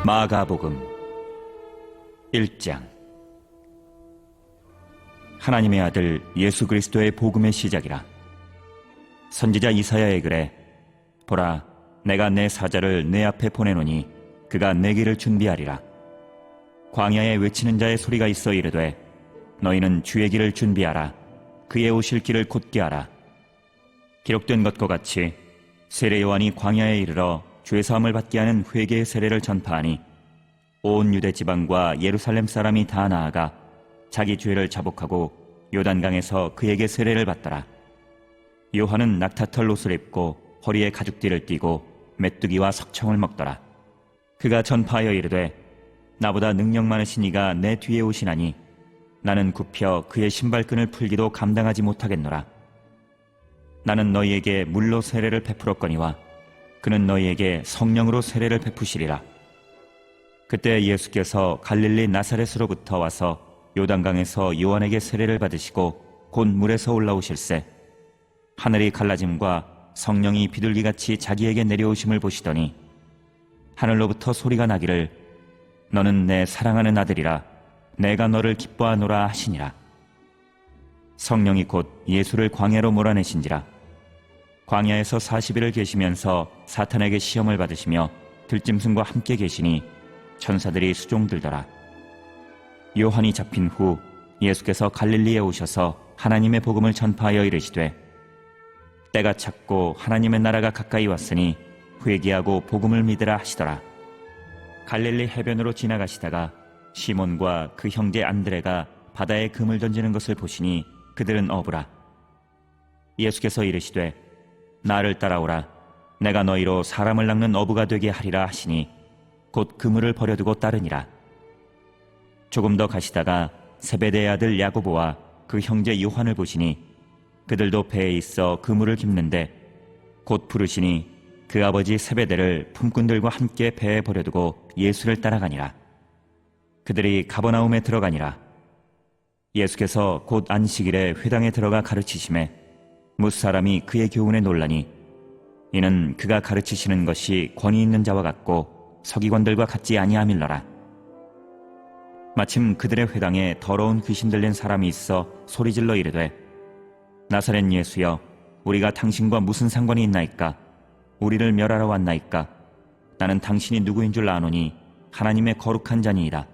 마가복음 1장. 하나님의 아들 예수 그리스도의 복음의 시작이라. 선지자 이사야의 글에 보라, 내가 내 사자를 내 앞에 보내노니 그가 내 길을 준비하리라. 광야에 외치는 자의 소리가 있어 이르되 너희는 주의 길을 준비하라. 그의 오실 길을 곧게 하라. 기록된 것과 같이 세례 요한이 광야에 이르러 죄 사함을 받게 하는 회개의 세례를 전파하니 온 유대 지방과 예루살렘 사람이 다 나아가 자기 죄를 자복하고 요단강에서 그에게 세례를 받더라. 요한은 낙타털 옷을 입고 허리에 가죽띠를 띠고 메뚜기와 석청을 먹더라. 그가 전파하여 이르되 나보다 능력 많으신 이가 내 뒤에 오시나니 나는 굽혀 그의 신발끈을 풀기도 감당하지 못하겠노라. 나는 너희에게 물로 세례를 베풀었거니와 그는 너희에게 성령으로 세례를 베푸시리라. 그때 예수께서 갈릴리 나사렛으로부터 와서 요단강에서 요한에게 세례를 받으시고 곧 물에서 올라오실새 하늘이 갈라짐과 성령이 비둘기같이 자기에게 내려오심을 보시더니 하늘로부터 소리가 나기를 너는 내 사랑하는 아들이라 내가 너를 기뻐하노라 하시니라. 성령이 곧 예수를 광야로 몰아내신지라. 광야에서 40일을 계시면서 사탄에게 시험을 받으시며 들짐승과 함께 계시니 천사들이 수종들더라. 요한이 잡힌 후 예수께서 갈릴리에 오셔서 하나님의 복음을 전파하여 이르시되 때가 찼고 하나님의 나라가 가까이 왔으니 회개하고 복음을 믿으라 하시더라. 갈릴리 해변으로 지나가시다가 시몬과 그 형제 안드레가 바다에 금을 던지는 것을 보시니 그들은 어부라. 예수께서 이르시되 나를 따라오라. 내가 너희로 사람을 낚는 어부가 되게 하리라 하시니 곧 그물을 버려두고 따르니라. 조금 더 가시다가 세베대의 아들 야고보와 그 형제 요한을 보시니 그들도 배에 있어 그물을 깁는데 곧 부르시니 그 아버지 세베대를 품꾼들과 함께 배에 버려두고 예수를 따라가니라. 그들이 가버나움에 들어가니라. 예수께서 곧 안식일에 회당에 들어가 가르치심에 무사람이 그의 교훈에 놀라니 이는 그가 가르치시는 것이 권위 있는 자와 같고 서기관들과 같지 아니함일러라. 마침 그들의 회당에 더러운 귀신 들린 사람이 있어 소리질러 이르되 나사렛 예수여, 우리가 당신과 무슨 상관이 있나이까? 우리를 멸하러 왔나이까? 나는 당신이 누구인 줄 아노니 하나님의 거룩한 자니이다.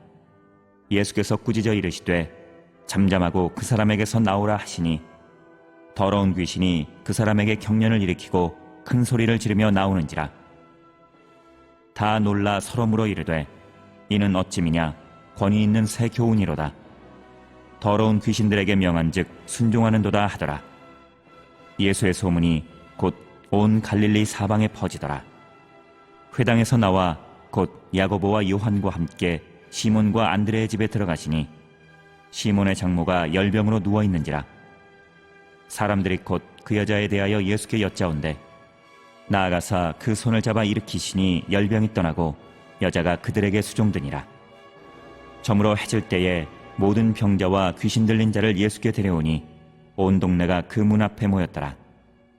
예수께서 꾸짖어 이르시되 잠잠하고 그 사람에게서 나오라 하시니 더러운 귀신이 그 사람에게 경련을 일으키고 큰 소리를 지르며 나오는지라. 다 놀라 서로 물어 이르되 이는 어찌미냐? 권위 있는 새 교훈이로다. 더러운 귀신들에게 명한즉 순종하는도다 하더라. 예수의 소문이 곧 온 갈릴리 사방에 퍼지더라. 회당에서 나와 곧 야고보와 요한과 함께 시몬과 안드레의 집에 들어가시니 시몬의 장모가 열병으로 누워있는지라. 사람들이 곧 그 여자에 대하여 예수께 여짜온대 나아가사 그 손을 잡아 일으키시니 열병이 떠나고 여자가 그들에게 수종드니라. 저물어 해질 때에 모든 병자와 귀신 들린 자를 예수께 데려오니 온 동네가 그 문 앞에 모였더라.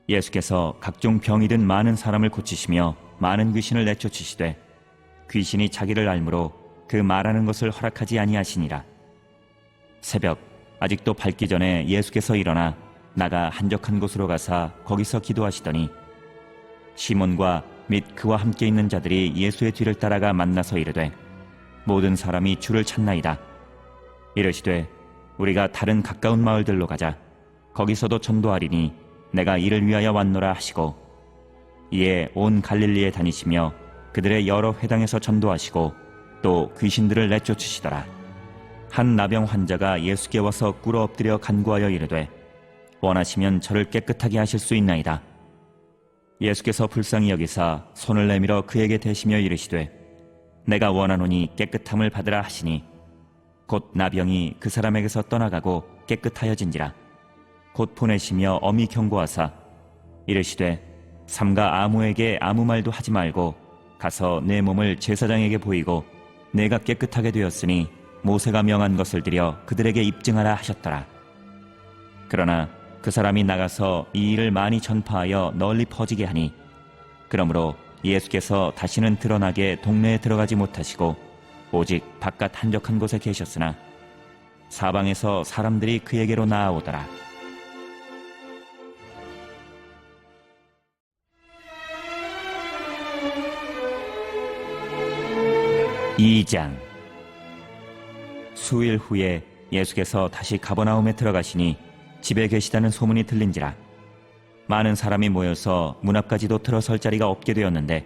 예수께서 각종 병이 든 많은 사람을 고치시며 많은 귀신을 내쫓으시되 귀신이 자기를 알므로 그 말하는 것을 허락하지 아니하시니라. 새벽 아직도 밝기 전에 예수께서 일어나 나가 한적한 곳으로 가사 거기서 기도하시더니 시몬과 및 그와 함께 있는 자들이 예수의 뒤를 따라가 만나서 이르되 모든 사람이 주를 찾나이다. 이르시되 우리가 다른 가까운 마을들로 가자. 거기서도 전도하리니 내가 이를 위하여 왔노라 하시고 이에 온 갈릴리에 다니시며 그들의 여러 회당에서 전도하시고 또 귀신들을 내쫓으시더라. 한 나병 환자가 예수께 와서 꿇어 엎드려 간구하여 이르되 원하시면 저를 깨끗하게 하실 수 있나이다. 예수께서 불쌍히 여기사 손을 내밀어 그에게 대시며 이르시되 내가 원하노니 깨끗함을 받으라 하시니 곧 나병이 그 사람에게서 떠나가고 깨끗하여진지라. 곧 보내시며 엄히 경고하사 이르시되 삼가 아무에게 아무 말도 하지 말고 가서 내 몸을 제사장에게 보이고 내가 깨끗하게 되었으니 모세가 명한 것을 드려 그들에게 입증하라 하셨더라. 그러나 그 사람이 나가서 이 일을 많이 전파하여 널리 퍼지게 하니 그러므로 예수께서 다시는 드러나게 동네에 들어가지 못하시고 오직 바깥 한적한 곳에 계셨으나 사방에서 사람들이 그에게로 나아오더라. 2장. 수일 후에 예수께서 다시 가버나움에 들어가시니 집에 계시다는 소문이 들린지라. 많은 사람이 모여서 문 앞까지도 들어설 자리가 없게 되었는데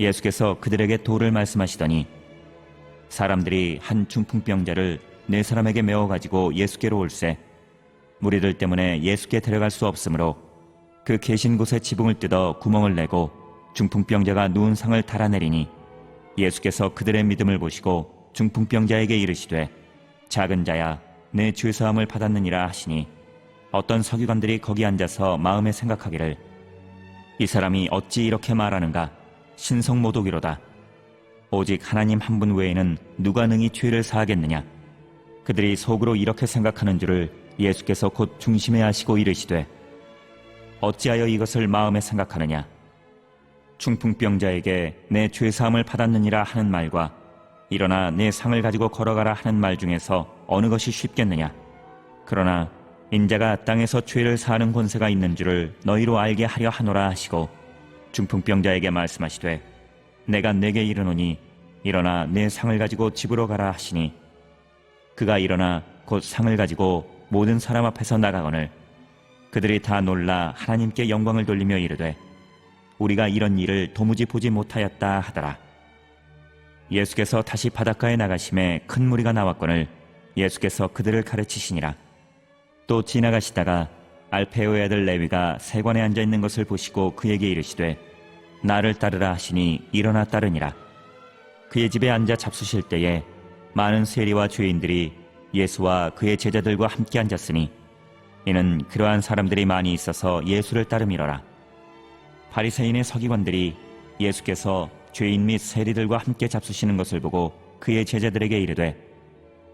예수께서 그들에게 도를 말씀하시더니 사람들이 한 중풍병자를 4사람에게 메워가지고 예수께로 올세 무리들 때문에 예수께 데려갈 수 없으므로 그 계신 곳에 지붕을 뜯어 구멍을 내고 중풍병자가 누운 상을 달아내리니 예수께서 그들의 믿음을 보시고 중풍병자에게 이르시되 작은 자야 내 죄사함을 받았느니라 하시니 어떤 서기관들이 거기 앉아서 마음에 생각하기를 이 사람이 어찌 이렇게 말하는가 신성모독이로다. 오직 하나님 한 분 외에는 누가 능히 죄를 사하겠느냐. 그들이 속으로 이렇게 생각하는 줄을 예수께서 곧 중심에 하시고 이르시되 어찌하여 이것을 마음에 생각하느냐. 중풍병자에게 내 죄사함을 받았느니라 하는 말과 일어나 내 상을 가지고 걸어가라 하는 말 중에서 어느 것이 쉽겠느냐. 그러나 인자가 땅에서 죄를 사하는 권세가 있는 줄을 너희로 알게 하려 하노라 하시고 중풍병자에게 말씀하시되 내가 내게 이르노니 일어나 내 상을 가지고 집으로 가라 하시니 그가 일어나 곧 상을 가지고 모든 사람 앞에서 나가거늘 그들이 다 놀라 하나님께 영광을 돌리며 이르되 우리가 이런 일을 도무지 보지 못하였다 하더라. 예수께서 다시 바닷가에 나가심에 큰 무리가 나왔거늘 예수께서 그들을 가르치시니라. 또 지나가시다가 알페오의 아들 레위가 세관에 앉아있는 것을 보시고 그에게 이르시되 나를 따르라 하시니 일어나 따르니라. 그의 집에 앉아 잡수실 때에 많은 세리와 죄인들이 예수와 그의 제자들과 함께 앉았으니 이는 그러한 사람들이 많이 있어서 예수를 따름이로라. 바리새인의 서기관들이 예수께서 죄인 및 세리들과 함께 잡수시는 것을 보고 그의 제자들에게 이르되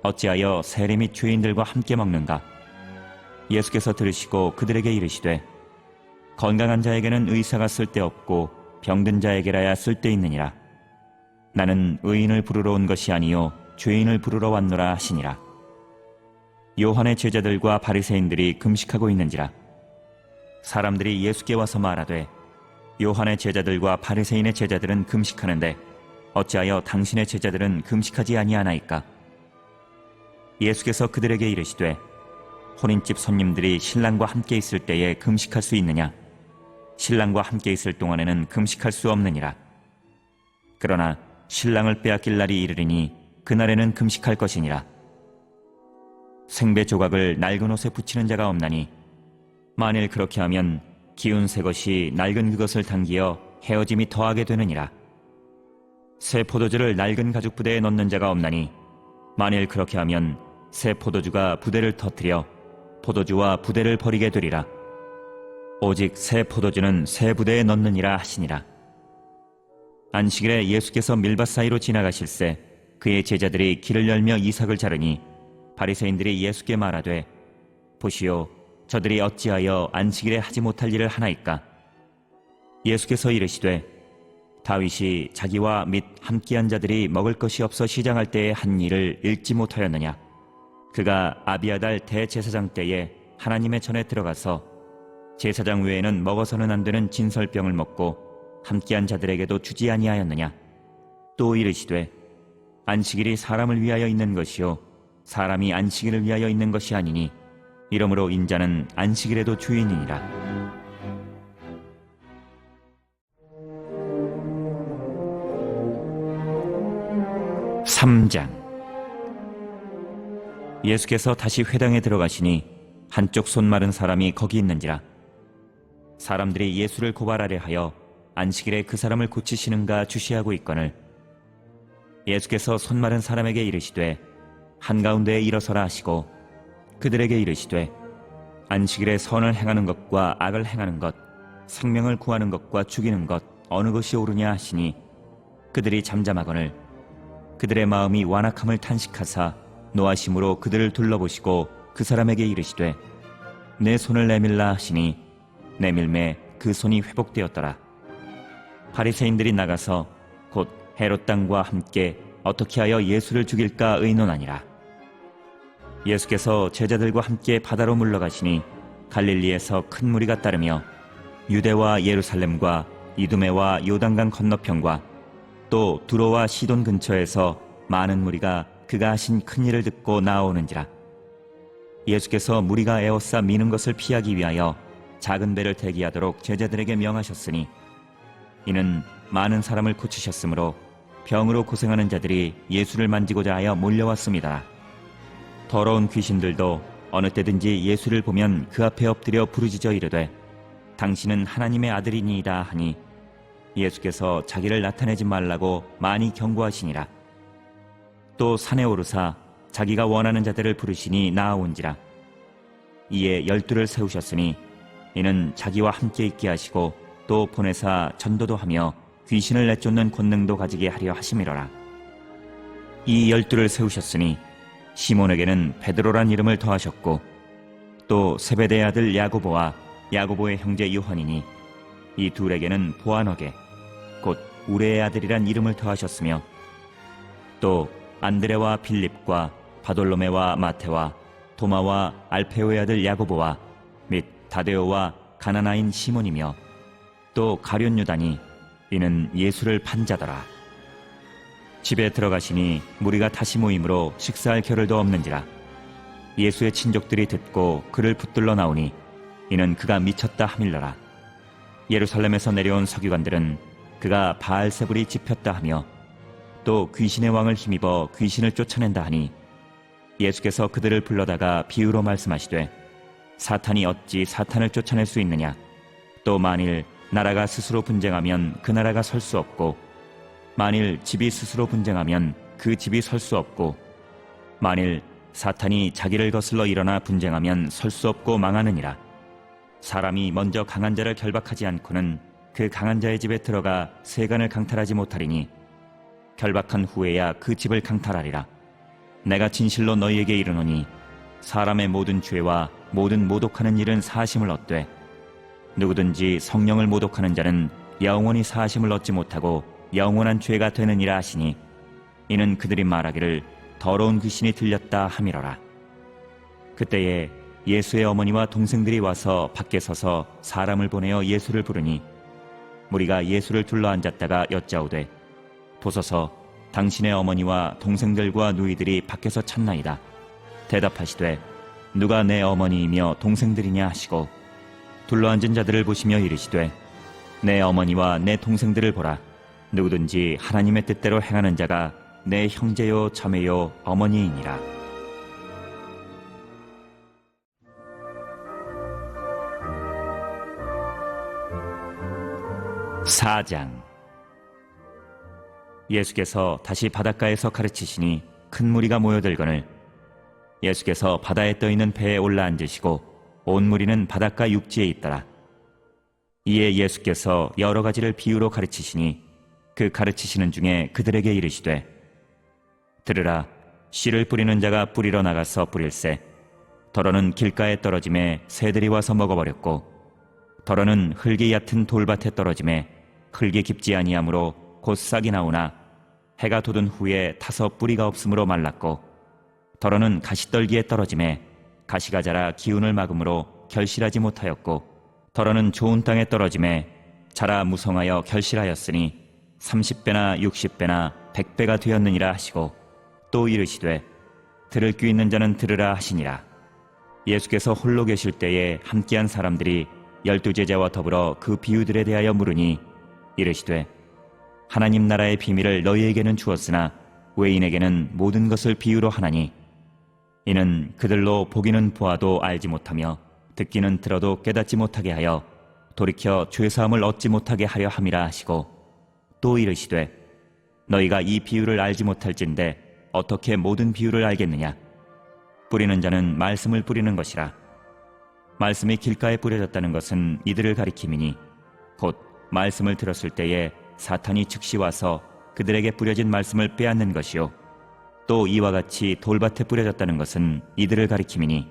어찌하여 세리 및 죄인들과 함께 먹는가. 예수께서 들으시고 그들에게 이르시되 건강한 자에게는 의사가 쓸데없고 병든 자에게라야 쓸데있느니라. 나는 의인을 부르러 온 것이 아니요 죄인을 부르러 왔노라 하시니라. 요한의 제자들과 바리새인들이 금식하고 있는지라. 사람들이 예수께 와서 말하되 요한의 제자들과 바리새인의 제자들은 금식하는데 어찌하여 당신의 제자들은 금식하지 아니하나이까. 예수께서 그들에게 이르시되 혼인집 손님들이 신랑과 함께 있을 때에 금식할 수 있느냐. 신랑과 함께 있을 동안에는 금식할 수 없느니라. 그러나 신랑을 빼앗길 날이 이르리니 그날에는 금식할 것이니라. 생배 조각을 낡은 옷에 붙이는 자가 없나니 만일 그렇게 하면 기운 새 것이 낡은 그것을 당기어 헤어짐이 더하게 되느니라. 새 포도주를 낡은 가죽 부대에 넣는 자가 없나니 만일 그렇게 하면 새 포도주가 부대를 터뜨려 포도주와 부대를 버리게 되리라. 오직 새 포도주는 새 부대에 넣느니라 하시니라. 안식일에 예수께서 밀밭 사이로 지나가실새 그의 제자들이 길을 열며 이삭을 자르니 바리새인들이 예수께 말하되 보시오 저들이 어찌하여 안식일에 하지 못할 일을 하나이까. 예수께서 이르시되 다윗이 자기와 및 함께한 자들이 먹을 것이 없어 시장할 때에 한 일을 읽지 못하였느냐. 그가 아비아달 대제사장 때에 하나님의 전에 들어가서 제사장 외에는 먹어서는 안 되는 진설병을 먹고 함께한 자들에게도 주지 아니하였느냐. 또 이르시되 안식일이 사람을 위하여 있는 것이요 사람이 안식일을 위하여 있는 것이 아니니 이러므로 인자는 안식일에도 주인이니라. (3장) 예수께서 다시 회당에 들어가시니 한쪽 손 마른 사람이 거기 있는지라. 사람들이 예수를 고발하려 하여 안식일에 그 사람을 고치시는가 주시하고 있거늘 예수께서 손 마른 사람에게 이르시되 한가운데에 일어서라 하시고 그들에게 이르시되 안식일에 선을 행하는 것과 악을 행하는 것 생명을 구하는 것과 죽이는 것 어느 것이 옳으냐 하시니 그들이 잠잠하거늘 그들의 마음이 완악함을 탄식하사 노하심으로 그들을 둘러보시고 그 사람에게 이르시되 내 손을 내밀라 하시니 내밀매 그 손이 회복되었더라. 바리새인들이 나가서 곧 헤롯 땅과 함께 어떻게 하여 예수를 죽일까 의논하니라. 예수께서 제자들과 함께 바다로 물러가시니 갈릴리에서 큰 무리가 따르며 유대와 예루살렘과 이두메와 요단강 건너편과 또 두로와 시돈 근처에서 많은 무리가 그가 하신 큰 일을 듣고 나오는지라. 예수께서 무리가 에워싸 미는 것을 피하기 위하여 작은 배를 대기하도록 제자들에게 명하셨으니 이는 많은 사람을 고치셨으므로 병으로 고생하는 자들이 예수를 만지고자 하여 몰려왔습니다. 더러운 귀신들도 어느 때든지 예수를 보면 그 앞에 엎드려 부르짖어 이르되 당신은 하나님의 아들이니이다 하니 예수께서 자기를 나타내지 말라고 많이 경고하시니라. 또 산에 오르사 자기가 원하는 자들을 부르시니 나아온지라. 이에 12를 세우셨으니 이는 자기와 함께 있게 하시고 또 보내사 전도도 하며 귀신을 내쫓는 권능도 가지게 하려 하심이로라. 이 12를 세우셨으니 시몬에게는 베드로란 이름을 더하셨고 또 세베대의 아들 야고보와 야고보의 형제 요한이니 이 둘에게는 보아너게 곧 우레의 아들이란 이름을 더하셨으며 또 안드레와 빌립과 바돌로메와 마테와 도마와 알페오의 아들 야고보와 및 다데오와 가나나인 시몬이며 또 가룟 유다니 이는 예수를 판 자더라. 집에 들어가시니 무리가 다시 모임으로 식사할 겨를도 없는지라. 예수의 친족들이 듣고 그를 붙들러 나오니 이는 그가 미쳤다 하밀러라. 예루살렘에서 내려온 서기관들은 그가 바알세불이 집혔다 하며 또 귀신의 왕을 힘입어 귀신을 쫓아낸다 하니 예수께서 그들을 불러다가 비유로 말씀하시되 사탄이 어찌 사탄을 쫓아낼 수 있느냐. 또 만일 나라가 스스로 분쟁하면 그 나라가 설 수 없고 만일 집이 스스로 분쟁하면 그 집이 설 수 없고 만일 사탄이 자기를 거슬러 일어나 분쟁하면 설 수 없고 망하느니라. 사람이 먼저 강한 자를 결박하지 않고는 그 강한 자의 집에 들어가 세간을 강탈하지 못하리니 결박한 후에야 그 집을 강탈하리라. 내가 진실로 너희에게 이르노니 사람의 모든 죄와 모든 모독하는 일은 사하심을 얻되 누구든지 성령을 모독하는 자는 영원히 사하심을 얻지 못하고 영원한 죄가 되느니라 하시니 이는 그들이 말하기를 더러운 귀신이 들렸다 함이로라. 그때에 예수의 어머니와 동생들이 와서 밖에 서서 사람을 보내어 예수를 부르니 무리가 예수를 둘러앉았다가 여짜오되 보소서 당신의 어머니와 동생들과 누이들이 밖에서 찾나이다. 대답하시되 누가 내 어머니이며 동생들이냐 하시고 둘러앉은 자들을 보시며 이르시되 내 어머니와 내 동생들을 보라. 누구든지 하나님의 뜻대로 행하는 자가 내 형제요 자매요 어머니이니라. 4장. 예수께서 다시 바닷가에서 가르치시니 큰 무리가 모여들거늘 예수께서 바다에 떠있는 배에 올라앉으시고 온 무리는 바닷가 육지에 있더라. 이에 예수께서 여러 가지를 비유로 가르치시니 그 가르치시는 중에 그들에게 이르시되 들으라. 씨를 뿌리는 자가 뿌리러 나가서 뿌릴새 덜어는 길가에 떨어짐에 새들이 와서 먹어버렸고 덜어는 흙이 얕은 돌밭에 떨어짐에 흙이 깊지 아니하므로 곧 싹이 나오나 해가 돋은 후에 타서 뿌리가 없으므로 말랐고 덜어는 가시떨기에 떨어짐에 가시가 자라 기운을 막음으로 결실하지 못하였고 덜어는 좋은 땅에 떨어짐에 자라 무성하여 결실하였으니 30배나 60배나 100배가 되었느니라 하시고 또 이르시되 들을 귀 있는 자는 들으라 하시니라. 예수께서 홀로 계실 때에 함께한 사람들이 12제자와 더불어 그 비유들에 대하여 물으니 이르시되 하나님 나라의 비밀을 너희에게는 주었으나 외인에게는 모든 것을 비유로 하나니 이는 그들로 보기는 보아도 알지 못하며 듣기는 들어도 깨닫지 못하게 하여 돌이켜 죄사함을 얻지 못하게 하려 함이라 하시고 또 이르시되 너희가 이 비유를 알지 못할진대 어떻게 모든 비유를 알겠느냐. 뿌리는 자는 말씀을 뿌리는 것이라. 말씀이 길가에 뿌려졌다는 것은 이들을 가리킴이니 곧 말씀을 들었을 때에 사탄이 즉시 와서 그들에게 뿌려진 말씀을 빼앗는 것이요 또 이와 같이 돌밭에 뿌려졌다는 것은 이들을 가리킴이니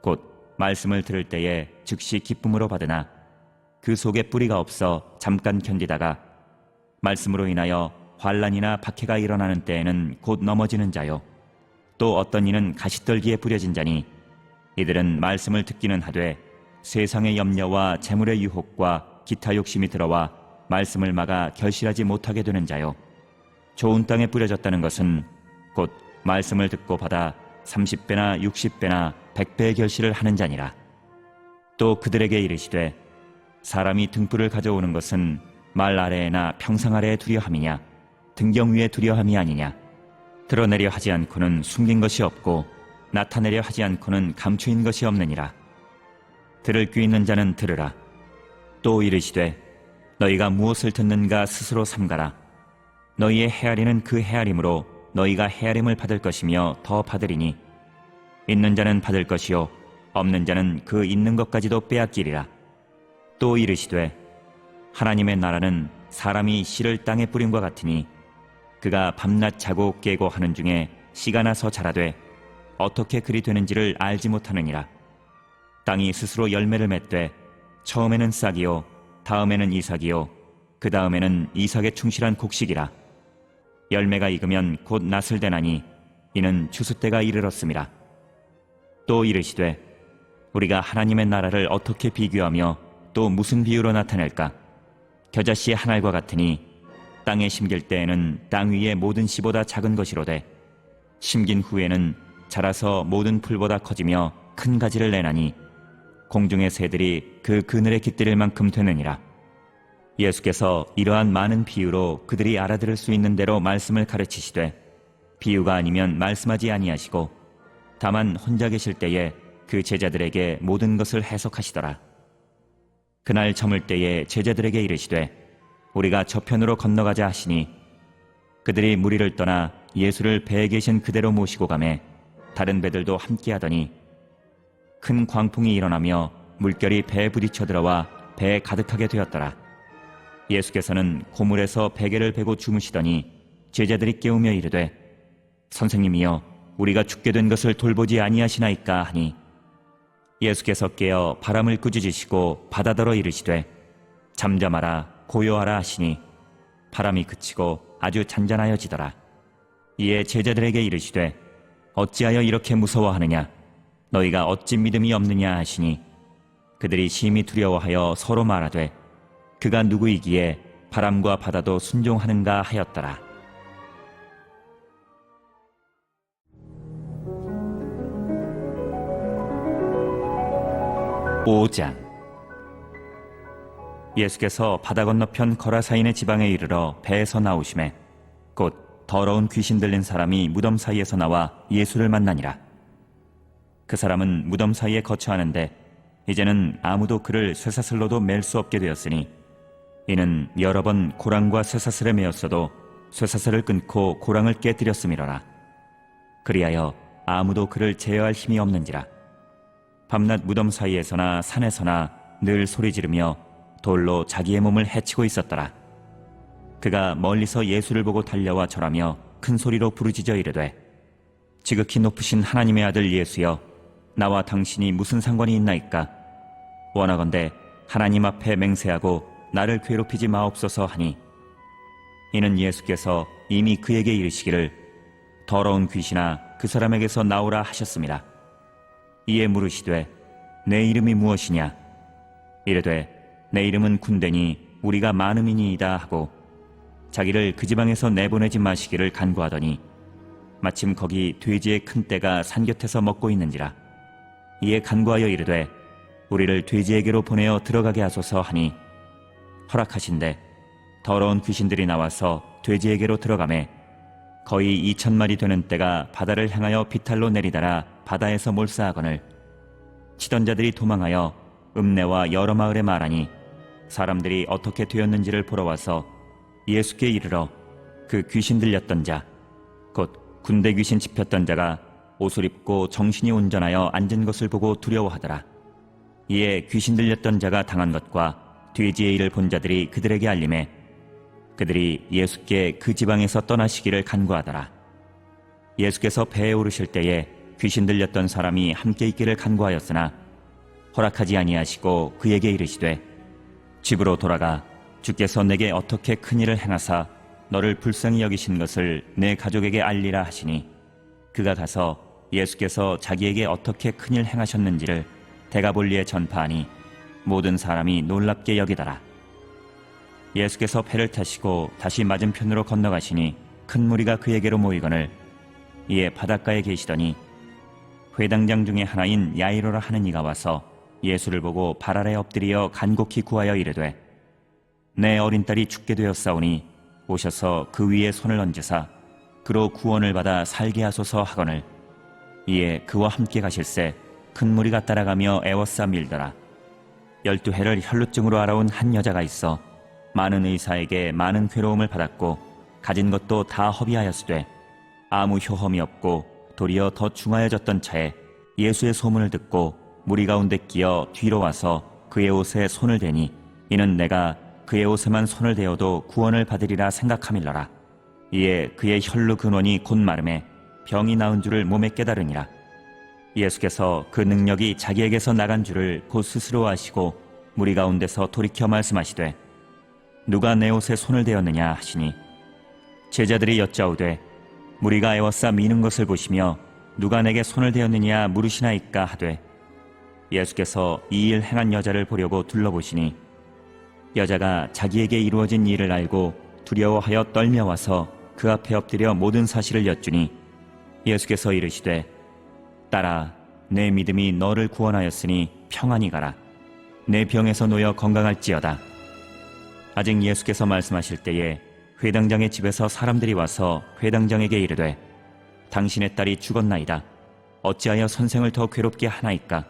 곧 말씀을 들을 때에 즉시 기쁨으로 받으나 그 속에 뿌리가 없어 잠깐 견디다가 말씀으로 인하여 환난이나 박해가 일어나는 때에는 곧 넘어지는 자요, 또 어떤 이는 가시떨기에 뿌려진 자니 이들은 말씀을 듣기는 하되 세상의 염려와 재물의 유혹과 기타 욕심이 들어와 말씀을 막아 결실하지 못하게 되는 자요, 좋은 땅에 뿌려졌다는 것은 곧 말씀을 듣고 받아 30배나 60배나 100배의 결실을 하는 자니라. 또 그들에게 이르시되 사람이 등불을 가져오는 것은 말 아래에나 평상 아래에 두려 함이냐 등경 위에 두려 함이 아니냐. 드러내려 하지 않고는 숨긴 것이 없고 나타내려 하지 않고는 감추인 것이 없느니라. 들을 귀 있는 자는 들으라. 또 이르시되 너희가 무엇을 듣는가 스스로 삼가라. 너희의 헤아리는 그 헤아림으로 너희가 헤아림을 받을 것이며 더 받으리니 있는 자는 받을 것이요 없는 자는 그 있는 것까지도 빼앗기리라. 또 이르시되 하나님의 나라는 사람이 씨를 땅에 뿌림과 같으니 그가 밤낮 자고 깨고 하는 중에 씨가 나서 자라되 어떻게 그리 되는지를 알지 못하느니라. 땅이 스스로 열매를 맺되 처음에는 싹이요 다음에는 이삭이요 그 다음에는 이삭에 충실한 곡식이라. 열매가 익으면 곧 낫을 대나니 이는 추수 때가 이르렀음이라. 또 이르시되 우리가 하나님의 나라를 어떻게 비교하며 또 무슨 비유로 나타낼까? 겨자씨 한 알과 같으니 땅에 심길 때에는 땅 위의 모든 씨보다 작은 것이로되 심긴 후에는 자라서 모든 풀보다 커지며 큰 가지를 내나니 공중의 새들이 그 그늘에 깃들일 만큼 되느니라. 예수께서 이러한 많은 비유로 그들이 알아들을 수 있는 대로 말씀을 가르치시되 비유가 아니면 말씀하지 아니하시고 다만 혼자 계실 때에 그 제자들에게 모든 것을 해석하시더라. 그날 저물 때에 제자들에게 이르시되 우리가 저편으로 건너가자 하시니 그들이 무리를 떠나 예수를 배에 계신 그대로 모시고 가매 다른 배들도 함께 하더니 큰 광풍이 일어나며 물결이 배에 부딪혀 들어와 배에 가득하게 되었더라. 예수께서는 고물에서 베개를 베고 주무시더니 제자들이 깨우며 이르되 선생님이여 우리가 죽게 된 것을 돌보지 아니하시나이까 하니 예수께서 깨어 바람을 꾸짖으시고 바다더러 이르시되 잠잠하라 고요하라 하시니 바람이 그치고 아주 잔잔하여지더라. 이에 제자들에게 이르시되 어찌하여 이렇게 무서워하느냐 너희가 어찌 믿음이 없느냐 하시니 그들이 심히 두려워하여 서로 말하되 그가 누구이기에 바람과 바다도 순종하는가 하였더라. 5장. 예수께서 바다 건너편 거라사인의 지방에 이르러 배에서 나오시매 곧 더러운 귀신 들린 사람이 무덤 사이에서 나와 예수를 만나니라. 그 사람은 무덤 사이에 거처하는데 이제는 아무도 그를 쇠사슬로도 맬 수 없게 되었으니 이는 여러 번 고랑과 쇠사슬에 매었어도 쇠사슬을 끊고 고랑을 깨뜨렸음이로라. 그리하여 아무도 그를 제어할 힘이 없는지라. 밤낮 무덤 사이에서나 산에서나 늘 소리 지르며 돌로 자기의 몸을 해치고 있었더라. 그가 멀리서 예수를 보고 달려와 절하며 큰 소리로 부르짖어 이르되 지극히 높으신 하나님의 아들 예수여 나와 당신이 무슨 상관이 있나이까? 원하건대 하나님 앞에 맹세하고 나를 괴롭히지 마옵소서 하니 이는 예수께서 이미 그에게 이르시기를 더러운 귀신아 그 사람에게서 나오라 하셨습니다. 이에 물으시되 내 이름이 무엇이냐? 이르되 내 이름은 군대니 우리가 많음이니이다 하고 자기를 그 지방에서 내보내지 마시기를 간구하더니 마침 거기 돼지의 큰 떼가 산 곁에서 먹고 있는지라. 이에 간구하여 이르되 우리를 돼지에게로 보내어 들어가게 하소서 하니 허락하신대 더러운 귀신들이 나와서 돼지에게로 들어가매 거의 2,000마리 되는 떼가 바다를 향하여 비탈로 내리다라 바다에서 몰사하거늘 치던 자들이 도망하여 읍내와 여러 마을에 말하니 사람들이 어떻게 되었는지를 보러 와서 예수께 이르러 그 귀신 들렸던 자 곧 군대 귀신 집혔던 자가 옷을 입고 정신이 온전하여 앉은 것을 보고 두려워하더라. 이에 귀신 들렸던 자가 당한 것과 돼지의 일을 본 자들이 그들에게 알림해 그들이 예수께 그 지방에서 떠나시기를 간구하더라. 예수께서 배에 오르실 때에 귀신 들렸던 사람이 함께 있기를 간구하였으나 허락하지 아니하시고 그에게 이르시되 집으로 돌아가 주께서 내게 어떻게 큰 일을 행하사 너를 불쌍히 여기신 것을 내 가족에게 알리라 하시니 그가 가서 예수께서 자기에게 어떻게 큰 일 행하셨는지를 데가볼리에 전파하니 모든 사람이 놀랍게 여기더라. 예수께서 배를 타시고 다시 맞은편으로 건너가시니 큰 무리가 그에게로 모이거늘 이에 바닷가에 계시더니 회당장 중에 하나인 야이로라 하는 이가 와서 예수를 보고 발 아래 엎드리어 간곡히 구하여 이르되 내 어린 딸이 죽게 되었사오니 오셔서 그 위에 손을 얹으사 그로 구원을 받아 살게 하소서 하거늘 이에 그와 함께 가실새 큰 무리가 따라가며 애워싸 밀더라. 12해를 혈루증으로 알아온 한 여자가 있어 많은 의사에게 많은 괴로움을 받았고 가진 것도 다 허비하였으되 아무 효험이 없고 도리어 더 중하여졌던 차에 예수의 소문을 듣고 무리 가운데 끼어 뒤로 와서 그의 옷에 손을 대니 이는 내가 그의 옷에만 손을 대어도 구원을 받으리라 생각함일러라. 이에 그의 혈루 근원이 곧 마름에 병이 나은 줄을 몸에 깨달으니라. 예수께서 그 능력이 자기에게서 나간 줄을 곧 스스로 아시고 무리 가운데서 돌이켜 말씀하시되 누가 내 옷에 손을 대었느냐 하시니 제자들이 여짜오되 무리가 애워싸 미는 것을 보시며 누가 내게 손을 대었느냐 물으시나이까 하되 예수께서 이 일 행한 여자를 보려고 둘러보시니 여자가 자기에게 이루어진 일을 알고 두려워하여 떨며 와서 그 앞에 엎드려 모든 사실을 여쭈니 예수께서 이르시되 딸아 내 믿음이 너를 구원하였으니 평안히 가라. 내 병에서 놓여 건강할지어다. 아직 예수께서 말씀하실 때에 회당장의 집에서 사람들이 와서 회당장에게 이르되 당신의 딸이 죽었나이다. 어찌하여 선생을 더 괴롭게 하나이까?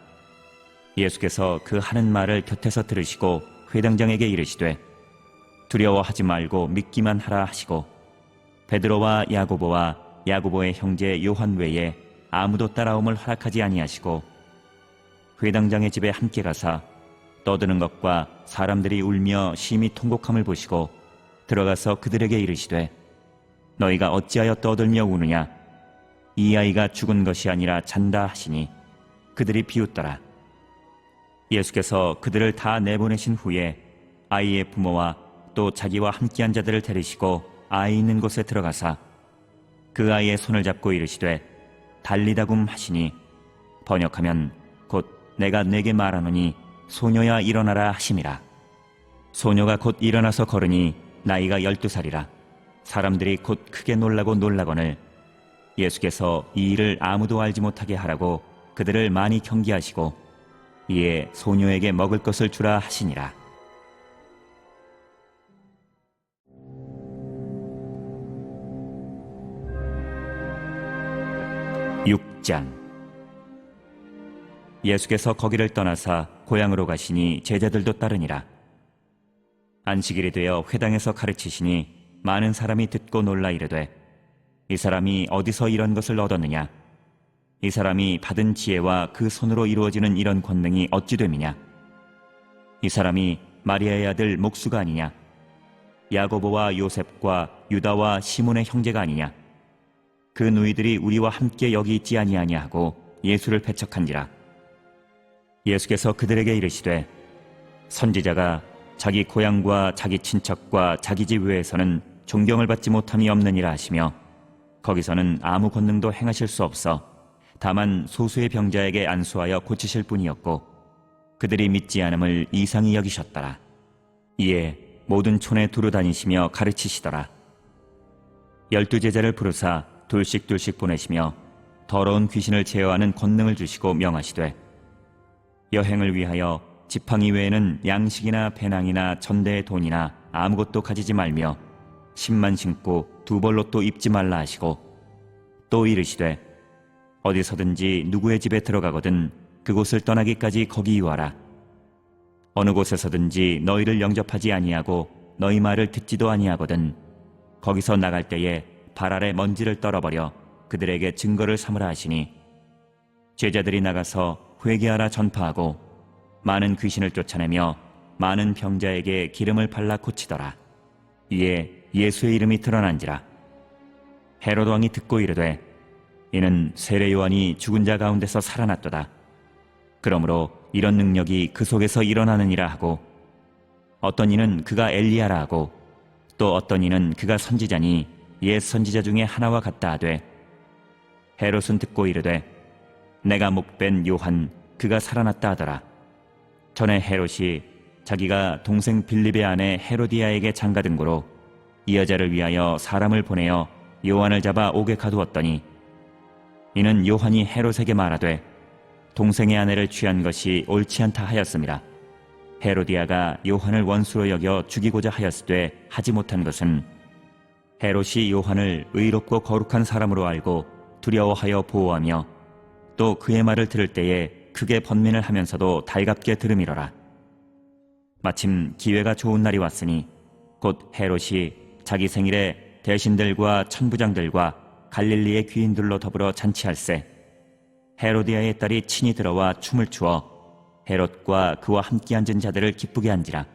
예수께서 그 하는 말을 곁에서 들으시고 회당장에게 이르시되 두려워하지 말고 믿기만 하라 하시고 베드로와 야고보와 야고보의 형제 요한 외에 아무도 따라옴을 허락하지 아니하시고 회당장의 집에 함께 가사 떠드는 것과 사람들이 울며 심히 통곡함을 보시고 들어가서 그들에게 이르시되 너희가 어찌하여 떠들며 우느냐? 이 아이가 죽은 것이 아니라 잔다 하시니 그들이 비웃더라. 예수께서 그들을 다 내보내신 후에 아이의 부모와 또 자기와 함께한 자들을 데리시고 아이 있는 곳에 들어가사 그 아이의 손을 잡고 이르시되 달리다굼 하시니 번역하면 곧 내가 내게 말하노니 소녀야 일어나라 하심이라. 소녀가 곧 일어나서 걸으니 나이가 12살이라. 사람들이 곧 크게 놀라거늘 예수께서 이 일을 아무도 알지 못하게 하라고 그들을 많이 경계하시고 이에 소녀에게 먹을 것을 주라 하시니라. 6장. 예수께서 거기를 떠나사 고향으로 가시니 제자들도 따르니라. 안식일이 되어 회당에서 가르치시니 많은 사람이 듣고 놀라 이르되 이 사람이 어디서 이런 것을 얻었느냐? 이 사람이 받은 지혜와 그 손으로 이루어지는 이런 권능이 어찌 됨이냐? 이 사람이 마리아의 아들 목수가 아니냐? 야고보와 요셉과 유다와 시몬의 형제가 아니냐? 그 누이들이 우리와 함께 여기 있지 아니하냐 하고 예수를 배척한지라. 예수께서 그들에게 이르시되 선지자가 자기 고향과 자기 친척과 자기 집 외에서는 존경을 받지 못함이 없느니라 하시며 거기서는 아무 권능도 행하실 수 없어 다만 소수의 병자에게 안수하여 고치실 뿐이었고 그들이 믿지 않음을 이상히 여기셨더라. 이에 모든 촌에 두루 다니시며 가르치시더라. 12제자를 부르사 둘씩 보내시며 더러운 귀신을 제어하는 권능을 주시고 명하시되 여행을 위하여 지팡이 외에는 양식이나 배낭이나 전대의 돈이나 아무것도 가지지 말며 신만 신고 두 벌로 입지 말라 하시고 또 이르시되 어디서든지 누구의 집에 들어가거든 그곳을 떠나기까지 거기 유하라. 어느 곳에서든지 너희를 영접하지 아니하고 너희 말을 듣지도 아니하거든 거기서 나갈 때에 발 아래 먼지를 떨어버려 그들에게 증거를 삼으라 하시니 제자들이 나가서 회개하라 전파하고 많은 귀신을 쫓아내며 많은 병자에게 기름을 발라 고치더라. 이에 예수의 이름이 드러난지라. 헤롯 왕이 듣고 이르되 이는 세례 요한이 죽은 자 가운데서 살아났도다. 그러므로 이런 능력이 그 속에서 일어나느니라 하고 어떤 이는 그가 엘리야라 하고 또 어떤 이는 그가 선지자니 옛 선지자 중에 하나와 같다 하되 헤롯은 듣고 이르되 내가 목벤 요한 그가 살아났다 하더라. 전에 헤롯이 자기가 동생 빌립의 아내 헤로디아에게 장가든 고로 이 여자를 위하여 사람을 보내어 요한을 잡아 옥에 가두었더니 이는 요한이 헤롯에게 말하되 동생의 아내를 취한 것이 옳지 않다 하였습니다. 헤로디아가 요한을 원수로 여겨 죽이고자 하였으되 하지 못한 것은 헤롯이 요한을 의롭고 거룩한 사람으로 알고 두려워하여 보호하며 또 그의 말을 들을 때에 크게 번민을 하면서도 달갑게 들음이러라. 마침 기회가 좋은 날이 왔으니 곧 헤롯이 자기 생일에 대신들과 천부장들과 갈릴리의 귀인들로 더불어 잔치할세 헤로디아의 딸이 친히 들어와 춤을 추어 헤롯과 그와 함께 앉은 자들을 기쁘게 한지라.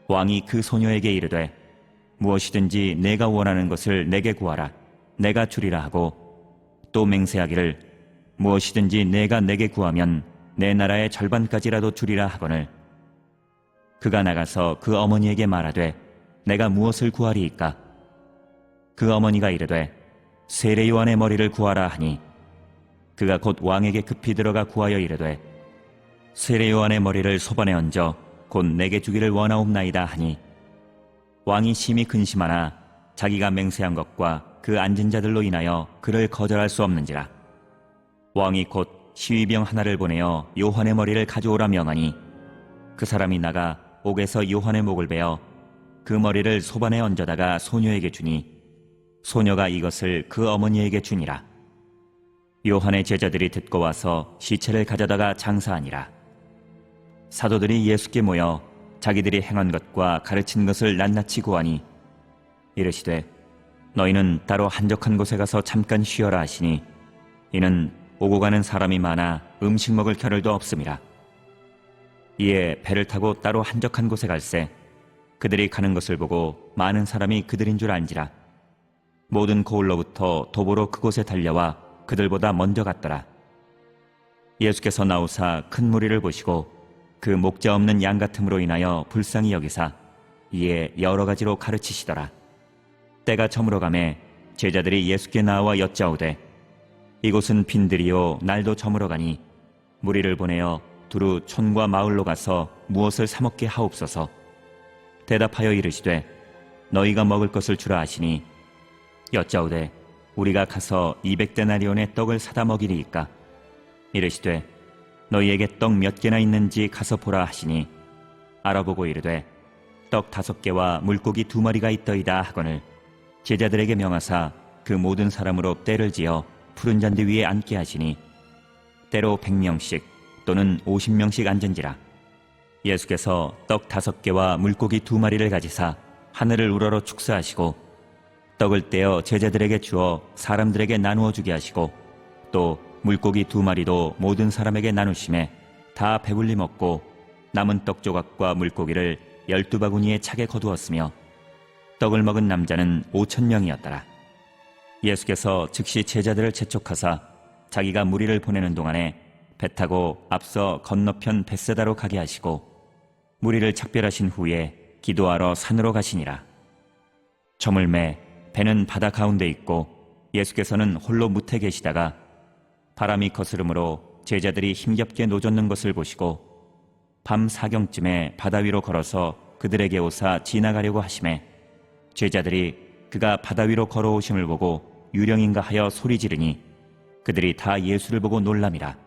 왕이 그 소녀에게 이르되 무엇이든지 내가 원하는 것을 내게 구하라 내가 주리라 하고 또 맹세하기를 무엇이든지 내가 내게 구하면 내 나라의 절반까지라도 주리라 하거늘 그가 나가서 그 어머니에게 말하되 내가 무엇을 구하리이까? 그 어머니가 이르되 세례 요한의 머리를 구하라 하니 그가 곧 왕에게 급히 들어가 구하여 이르되 세례 요한의 머리를 소반에 얹어 곧 내게 주기를 원하옵나이다 하니 왕이 심히 근심하나 자기가 맹세한 것과 그 앉은 자들로 인하여 그를 거절할 수 없는지라. 왕이 곧 시위병 하나를 보내어 요한의 머리를 가져오라 명하니 그 사람이 나가 옥에서 요한의 목을 베어 그 머리를 소반에 얹어다가 소녀에게 주니 소녀가 이것을 그 어머니에게 주니라. 요한의 제자들이 듣고 와서 시체를 가져다가 장사하니라. 사도들이 예수께 모여 자기들이 행한 것과 가르친 것을 낱낱이 고하니 이르시되 너희는 따로 한적한 곳에 가서 잠깐 쉬어라 하시니 이는 오고 가는 사람이 많아 음식 먹을 겨를도 없음이라. 이에 배를 타고 따로 한적한 곳에 갈새 그들이 가는 것을 보고 많은 사람이 그들인 줄 안지라. 모든 고을로부터 도보로 그곳에 달려와 그들보다 먼저 갔더라. 예수께서 나오사 큰 무리를 보시고 그 목자 없는 양 같음으로 인하여 불쌍히 여기사 이에 여러 가지로 가르치시더라. 때가 저물어가매 제자들이 예수께 나와 여짜오되 이곳은 빈들이요 날도 저물어가니 무리를 보내어 두루 촌과 마을로 가서 무엇을 사 먹게 하옵소서. 대답하여 이르시되 너희가 먹을 것을 주라 하시니 여짜오되 우리가 가서 200데나리온의 떡을 사다 먹이리이까? 이르시되 너희에게 떡 몇 개나 있는지 가서 보라 하시니 알아보고 이르되 떡 5개와 물고기 2마리가 있더이다 하거늘 제자들에게 명하사 그 모든 사람으로 떼를 지어 푸른 잔디 위에 앉게 하시니 때로 100명씩 또는 50명씩 앉은지라. 예수께서 떡 5개와 물고기 2마리를 가지사 하늘을 우러러 축사하시고 떡을 떼어 제자들에게 주어 사람들에게 나누어 주게 하시고 또 물고기 2마리도 모든 사람에게 나누심에 다 배불리 먹고 남은 떡 조각과 물고기를 12바구니에 차게 거두었으며 떡을 먹은 남자는 5,000명이었더라. 예수께서 즉시 제자들을 재촉하사 자기가 무리를 보내는 동안에 배 타고 앞서 건너편 벳세다로 가게 하시고 무리를 작별하신 후에 기도하러 산으로 가시니라. 저물매 배는 바다 가운데 있고 예수께서는 홀로 무태 계시다가 바람이 거스름으로 제자들이 힘겹게 노젓는 것을 보시고 밤 4경쯤에 바다 위로 걸어서 그들에게 오사 지나가려고 하심에 제자들이 그가 바다 위로 걸어오심을 보고 유령인가 하여 소리 지르니 그들이 다 예수를 보고 놀람이라.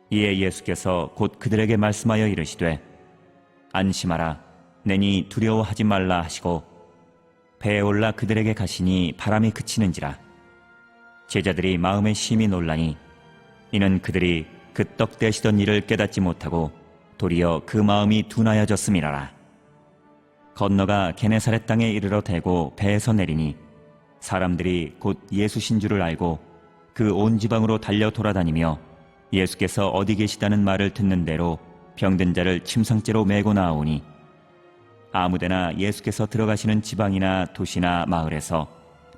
이에 예수께서 곧 그들에게 말씀하여 이르시되 안심하라 내니 두려워하지 말라 하시고 배에 올라 그들에게 가시니 바람이 그치는지라. 제자들이 마음에 심히 놀라니 이는 그들이 그 떡 떼시던 일을 깨닫지 못하고 도리어 그 마음이 둔하여졌음이라라. 건너가 게네사렛 땅에 이르러 대고 배에서 내리니 사람들이 곧 예수신 줄을 알고 그 온 지방으로 달려 돌아다니며 예수께서 어디 계시다는 말을 듣는 대로 병든 자를 침상째로 메고 나아오니 아무데나 예수께서 들어가시는 지방이나 도시나 마을에서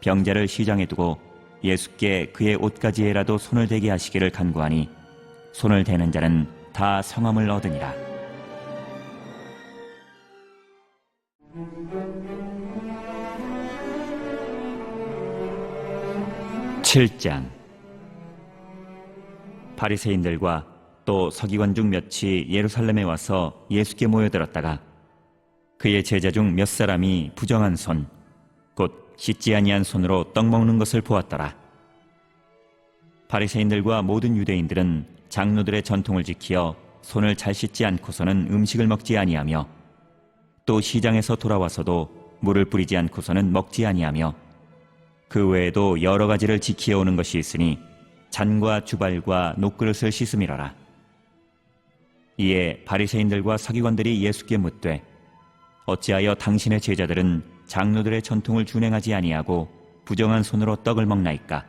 병자를 시장에 두고 예수께 그의 옷가지에라도 손을 대게 하시기를 간구하니 손을 대는 자는 다 성함을 얻으니라. 7장. 바리새인들과 또 서기관 중 몇이 예루살렘에 와서 예수께 모여들었다가 그의 제자 중 몇 사람이 부정한 손, 곧 씻지 아니한 손으로 떡 먹는 것을 보았더라. 바리새인들과 모든 유대인들은 장로들의 전통을 지키어 손을 잘 씻지 않고서는 음식을 먹지 아니하며 또 시장에서 돌아와서도 물을 뿌리지 않고서는 먹지 아니하며 그 외에도 여러 가지를 지키어 오는 것이 있으니 잔과 주발과 녹그릇을 씻음이라라. 이에 바리새인들과 서기관들이 예수께 묻되 어찌하여 당신의 제자들은 장로들의 전통을 준행하지 아니하고 부정한 손으로 떡을 먹나이까?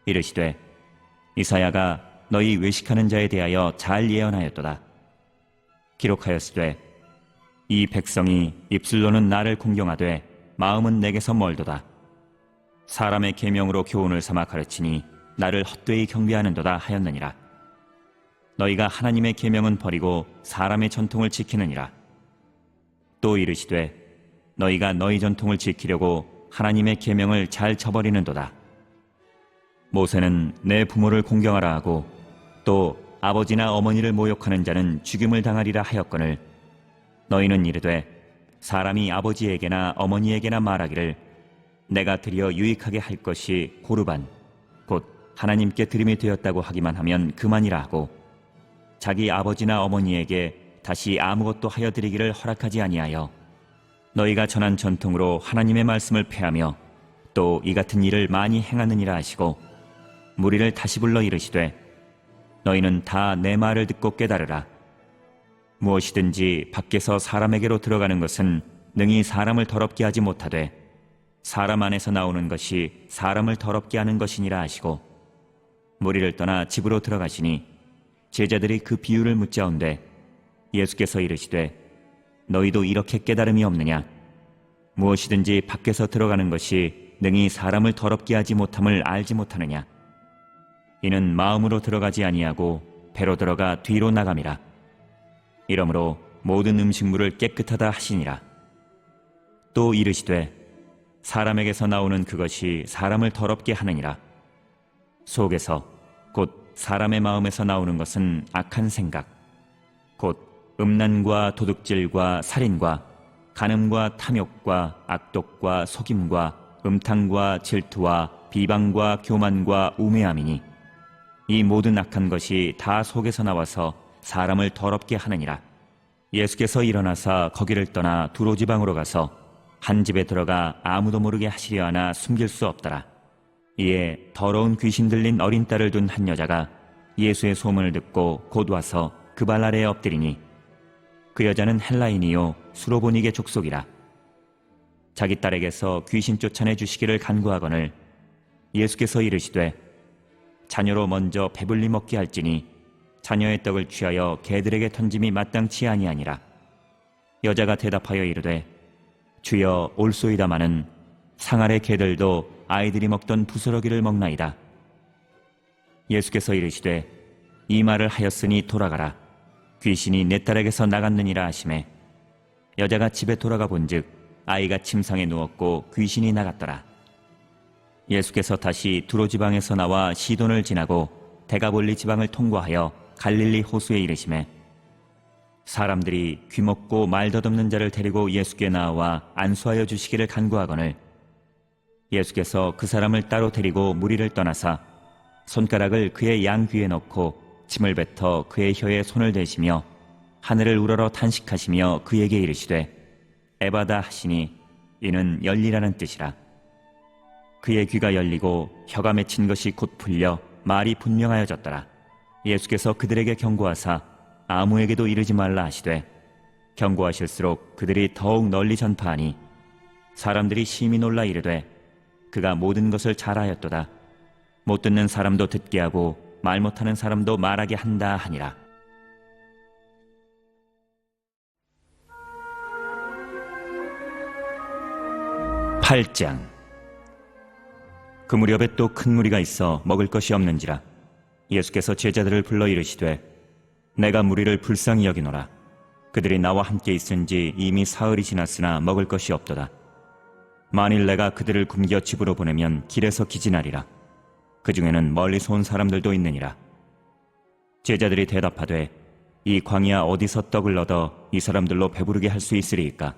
이르시되 이사야가 너희 외식하는 자에 대하여 잘 예언하였도다. 기록하였으되 이 백성이 입술로는 나를 공경하되 마음은 내게서 멀도다. 사람의 계명으로 교훈을 삼아 가르치니 나를 헛되이 경배하는도다 하였느니라. 너희가 하나님의 계명은 버리고 사람의 전통을 지키느니라. 또 이르시되 너희가 너희 전통을 지키려고 하나님의 계명을 잘 저버리는도다. 모세는 내 부모를 공경하라 하고 또 아버지나 어머니를 모욕하는 자는 죽임을 당하리라 하였거늘 너희는 이르되 사람이 아버지에게나 어머니에게나 말하기를 내가 드려 유익하게 할 것이 고르반 곧 하나님께 드림이 되었다고 하기만 하면 그만이라 하고 자기 아버지나 어머니에게 다시 아무것도 하여 드리기를 허락하지 아니하여 너희가 전한 전통으로 하나님의 말씀을 폐하며 또 이 같은 일을 많이 행하느니라 하시고 무리를 다시 불러 이르시되 너희는 다 내 말을 듣고 깨달으라. 무엇이든지 밖에서 사람에게로 들어가는 것은 능히 사람을 더럽게 하지 못하되 사람 안에서 나오는 것이 사람을 더럽게 하는 것이니라 하시고 무리를 떠나 집으로 들어가시니 제자들이 그 비유를 묻자온되 예수께서 이르시되 너희도 이렇게 깨달음이 없느냐? 무엇이든지 밖에서 들어가는 것이 능히 사람을 더럽게 하지 못함을 알지 못하느냐? 이는 마음으로 들어가지 아니하고 배로 들어가 뒤로 나감이라. 이러므로 모든 음식물을 깨끗하다 하시니라. 또 이르시되 사람에게서 나오는 그것이 사람을 더럽게 하느니라. 속에서 곧 사람의 마음에서 나오는 것은 악한 생각, 곧 음란과 도둑질과 살인과 간음과 탐욕과 악독과 속임과 음탕과 질투와 비방과 교만과 우매함이니 이 모든 악한 것이 다 속에서 나와서 사람을 더럽게 하느니라. 예수께서 일어나사 거기를 떠나 두로지방으로 가서 한 집에 들어가 아무도 모르게 하시려 하나 숨길 수 없더라. 이에 더러운 귀신 들린 어린 딸을 둔 한 여자가 예수의 소문을 듣고 곧 와서 그 발 아래에 엎드리니 그 여자는 헬라인이요 수로보니게 족속이라. 자기 딸에게서 귀신 쫓아내 주시기를 간구하거늘 예수께서 이르시되 자녀로 먼저 배불리 먹게 할지니 자녀의 떡을 취하여 개들에게 던짐이 마땅치 아니하니라. 여자가 대답하여 이르되 주여 올소이다마는 상 아래 개들도 아이들이 먹던 부스러기를 먹나이다. 예수께서 이르시되 이 말을 하였으니 돌아가라. 귀신이 내 딸에게서 나갔느니라 하시매 여자가 집에 돌아가 본즉 아이가 침상에 누웠고 귀신이 나갔더라. 예수께서 다시 두로 지방에서 나와 시돈을 지나고 데가볼리 지방을 통과하여 갈릴리 호수에 이르시매 사람들이 귀먹고 말 덧없는 자를 데리고 예수께 나와 안수하여 주시기를 간구하거늘 예수께서 그 사람을 따로 데리고 무리를 떠나사 손가락을 그의 양귀에 넣고 침을 뱉어 그의 혀에 손을 대시며 하늘을 우러러 탄식하시며 그에게 이르시되 에바다 하시니 이는 열리라는 뜻이라. 그의 귀가 열리고 혀가 맺힌 것이 곧 풀려 말이 분명하여졌더라. 예수께서 그들에게 경고하사 아무에게도 이르지 말라 하시되 경고하실수록 그들이 더욱 널리 전파하니 사람들이 심히 놀라 이르되 그가 모든 것을 잘하였도다. 못 듣는 사람도 듣게 하고 말 못하는 사람도 말하게 한다 하니라. (8장) 그 무렵에 또 큰 무리가 있어 먹을 것이 없는지라 예수께서 제자들을 불러 이르시되 내가 무리를 불쌍히 여기노라. 그들이 나와 함께 있은지 이미 사흘이 지났으나 먹을 것이 없도다. 만일 내가 그들을 굶겨 집으로 보내면 길에서 기진하리라. 그 중에는 멀리서 온 사람들도 있느니라. 제자들이 대답하되 이 광야 어디서 떡을 얻어 이 사람들로 배부르게 할 수 있으리이까?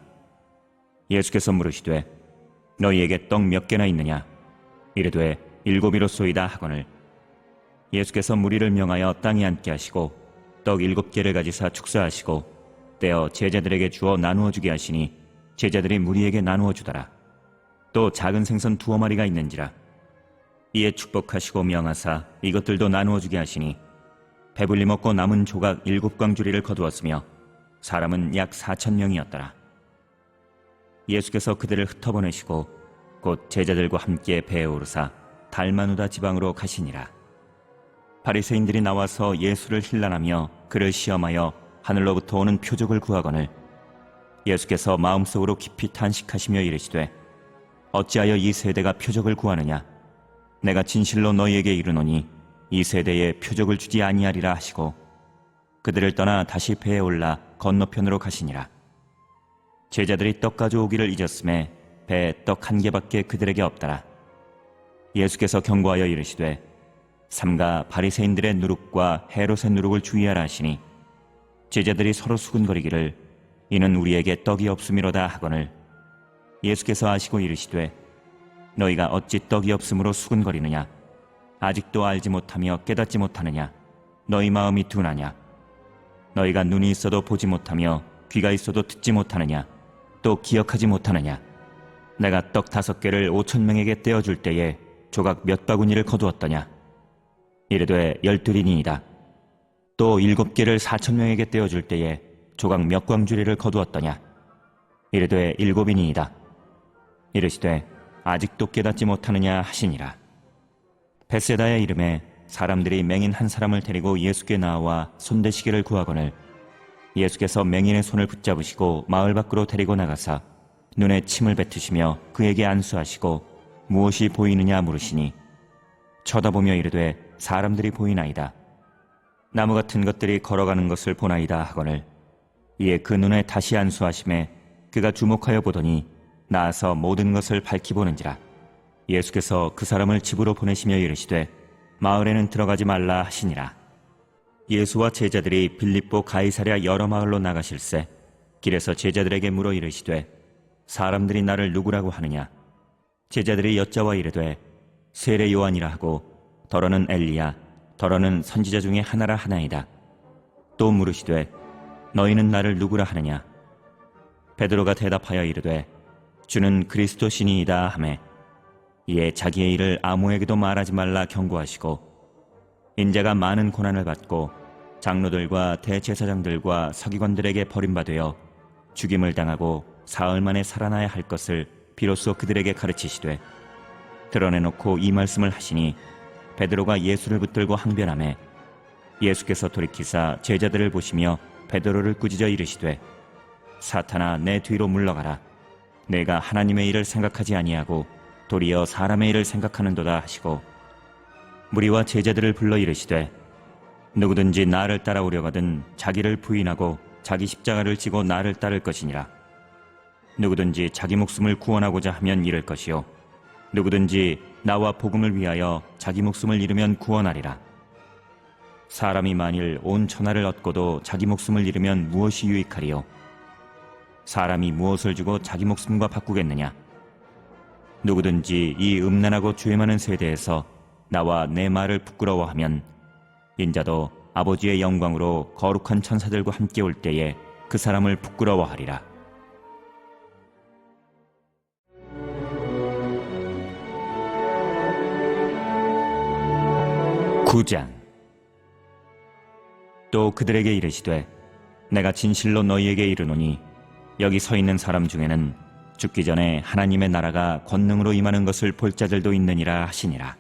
예수께서 물으시되 너희에게 떡 몇 개나 있느냐? 이르되 7이로소이다 하거늘. 예수께서 무리를 명하여 땅에 앉게 하시고 떡 7개를 가지사 축사하시고 떼어 제자들에게 주어 나누어 주게 하시니 제자들이 무리에게 나누어 주더라. 또 작은 생선 2마리가 있는지라. 이에 축복하시고 명하사 이것들도 나누어 주게 하시니 배불리 먹고 남은 조각 7광주리를 거두었으며 사람은 약 4,000명이었더라. 예수께서 그들을 흩어보내시고 곧 제자들과 함께 배에 오르사 달마누다 지방으로 가시니라. 바리새인들이 나와서 예수를 힐난하며 그를 시험하여 하늘로부터 오는 표적을 구하거늘. 예수께서 마음속으로 깊이 탄식하시며 이르시되 어찌하여 이 세대가 표적을 구하느냐? 내가 진실로 너희에게 이르노니 이 세대에 표적을 주지 아니하리라 하시고 그들을 떠나 다시 배에 올라 건너편으로 가시니라. 제자들이 떡 가져오기를 잊었음에 배에 떡 1개밖에 그들에게 없더라. 예수께서 경고하여 이르시되 삼가 바리새인들의 누룩과 헤롯의 누룩을 주의하라 하시니 제자들이 서로 수군거리기를 이는 우리에게 떡이 없음이로다 하거늘. 예수께서 아시고 이르시되 너희가 어찌 떡이 없음으로 수군거리느냐? 아직도 알지 못하며 깨닫지 못하느냐? 너희 마음이 둔하냐? 너희가 눈이 있어도 보지 못하며 귀가 있어도 듣지 못하느냐? 또 기억하지 못하느냐? 내가 떡 5개를 5,000명에게 떼어줄 때에 조각 몇 바구니를 거두었더냐? 이르되 12이니이다. 또 7개를 4,000명에게 떼어줄 때에 조각 몇 광주리를 거두었더냐? 이르되 7이니이다. 이르시되 아직도 깨닫지 못하느냐 하시니라. 벳세다의 이름에 사람들이 맹인 한 사람을 데리고 예수께 나와 손대시기를 구하거늘. 예수께서 맹인의 손을 붙잡으시고 마을 밖으로 데리고 나가사 눈에 침을 뱉으시며 그에게 안수하시고 무엇이 보이느냐 물으시니 쳐다보며 이르되 사람들이 보이나이다. 나무 같은 것들이 걸어가는 것을 보나이다 하거늘. 이에 그 눈에 다시 안수하심에 그가 주목하여 보더니 나아서 모든 것을 밝히 보는지라. 예수께서 그 사람을 집으로 보내시며 이르시되 마을에는 들어가지 말라 하시니라. 예수와 제자들이 빌립보 가이사랴 여러 마을로 나가실새 길에서 제자들에게 물어 이르시되 사람들이 나를 누구라고 하느냐? 제자들이 여짜와 이르되 세례 요한이라 하고 더러는 엘리야 더러는 선지자 중에 하나라 하나이다. 또 물으시되 너희는 나를 누구라 하느냐? 베드로가 대답하여 이르되 주는 그리스도 신이이다 하매 이에 자기의 일을 아무에게도 말하지 말라 경고하시고 인자가 많은 고난을 받고 장로들과 대제사장들과 서기관들에게 버림받아 죽임을 당하고 사흘 만에 살아나야 할 것을 비로소 그들에게 가르치시되 드러내놓고 이 말씀을 하시니 베드로가 예수를 붙들고 항변하매 예수께서 돌이키사 제자들을 보시며 베드로를 꾸짖어 이르시되 사탄아 내 뒤로 물러가라. 내가 하나님의 일을 생각하지 아니하고 도리어 사람의 일을 생각하는도다 하시고 무리와 제자들을 불러 이르시되 누구든지 나를 따라오려거든 자기를 부인하고 자기 십자가를 지고 나를 따를 것이니라. 누구든지 자기 목숨을 구원하고자 하면 잃을 것이요 누구든지 나와 복음을 위하여 자기 목숨을 잃으면 구원하리라. 사람이 만일 온 천하를 얻고도 자기 목숨을 잃으면 무엇이 유익하리요? 사람이 무엇을 주고 자기 목숨과 바꾸겠느냐? 누구든지 이 음란하고 죄 많은 세대에서 나와 내 말을 부끄러워하면 인자도 아버지의 영광으로 거룩한 천사들과 함께 올 때에 그 사람을 부끄러워하리라. (9장) 또 그들에게 이르시되 내가 진실로 너희에게 이르노니 여기 서 있는 사람 중에는 죽기 전에 하나님의 나라가 권능으로 임하는 것을 볼 자들도 있느니라 하시니라.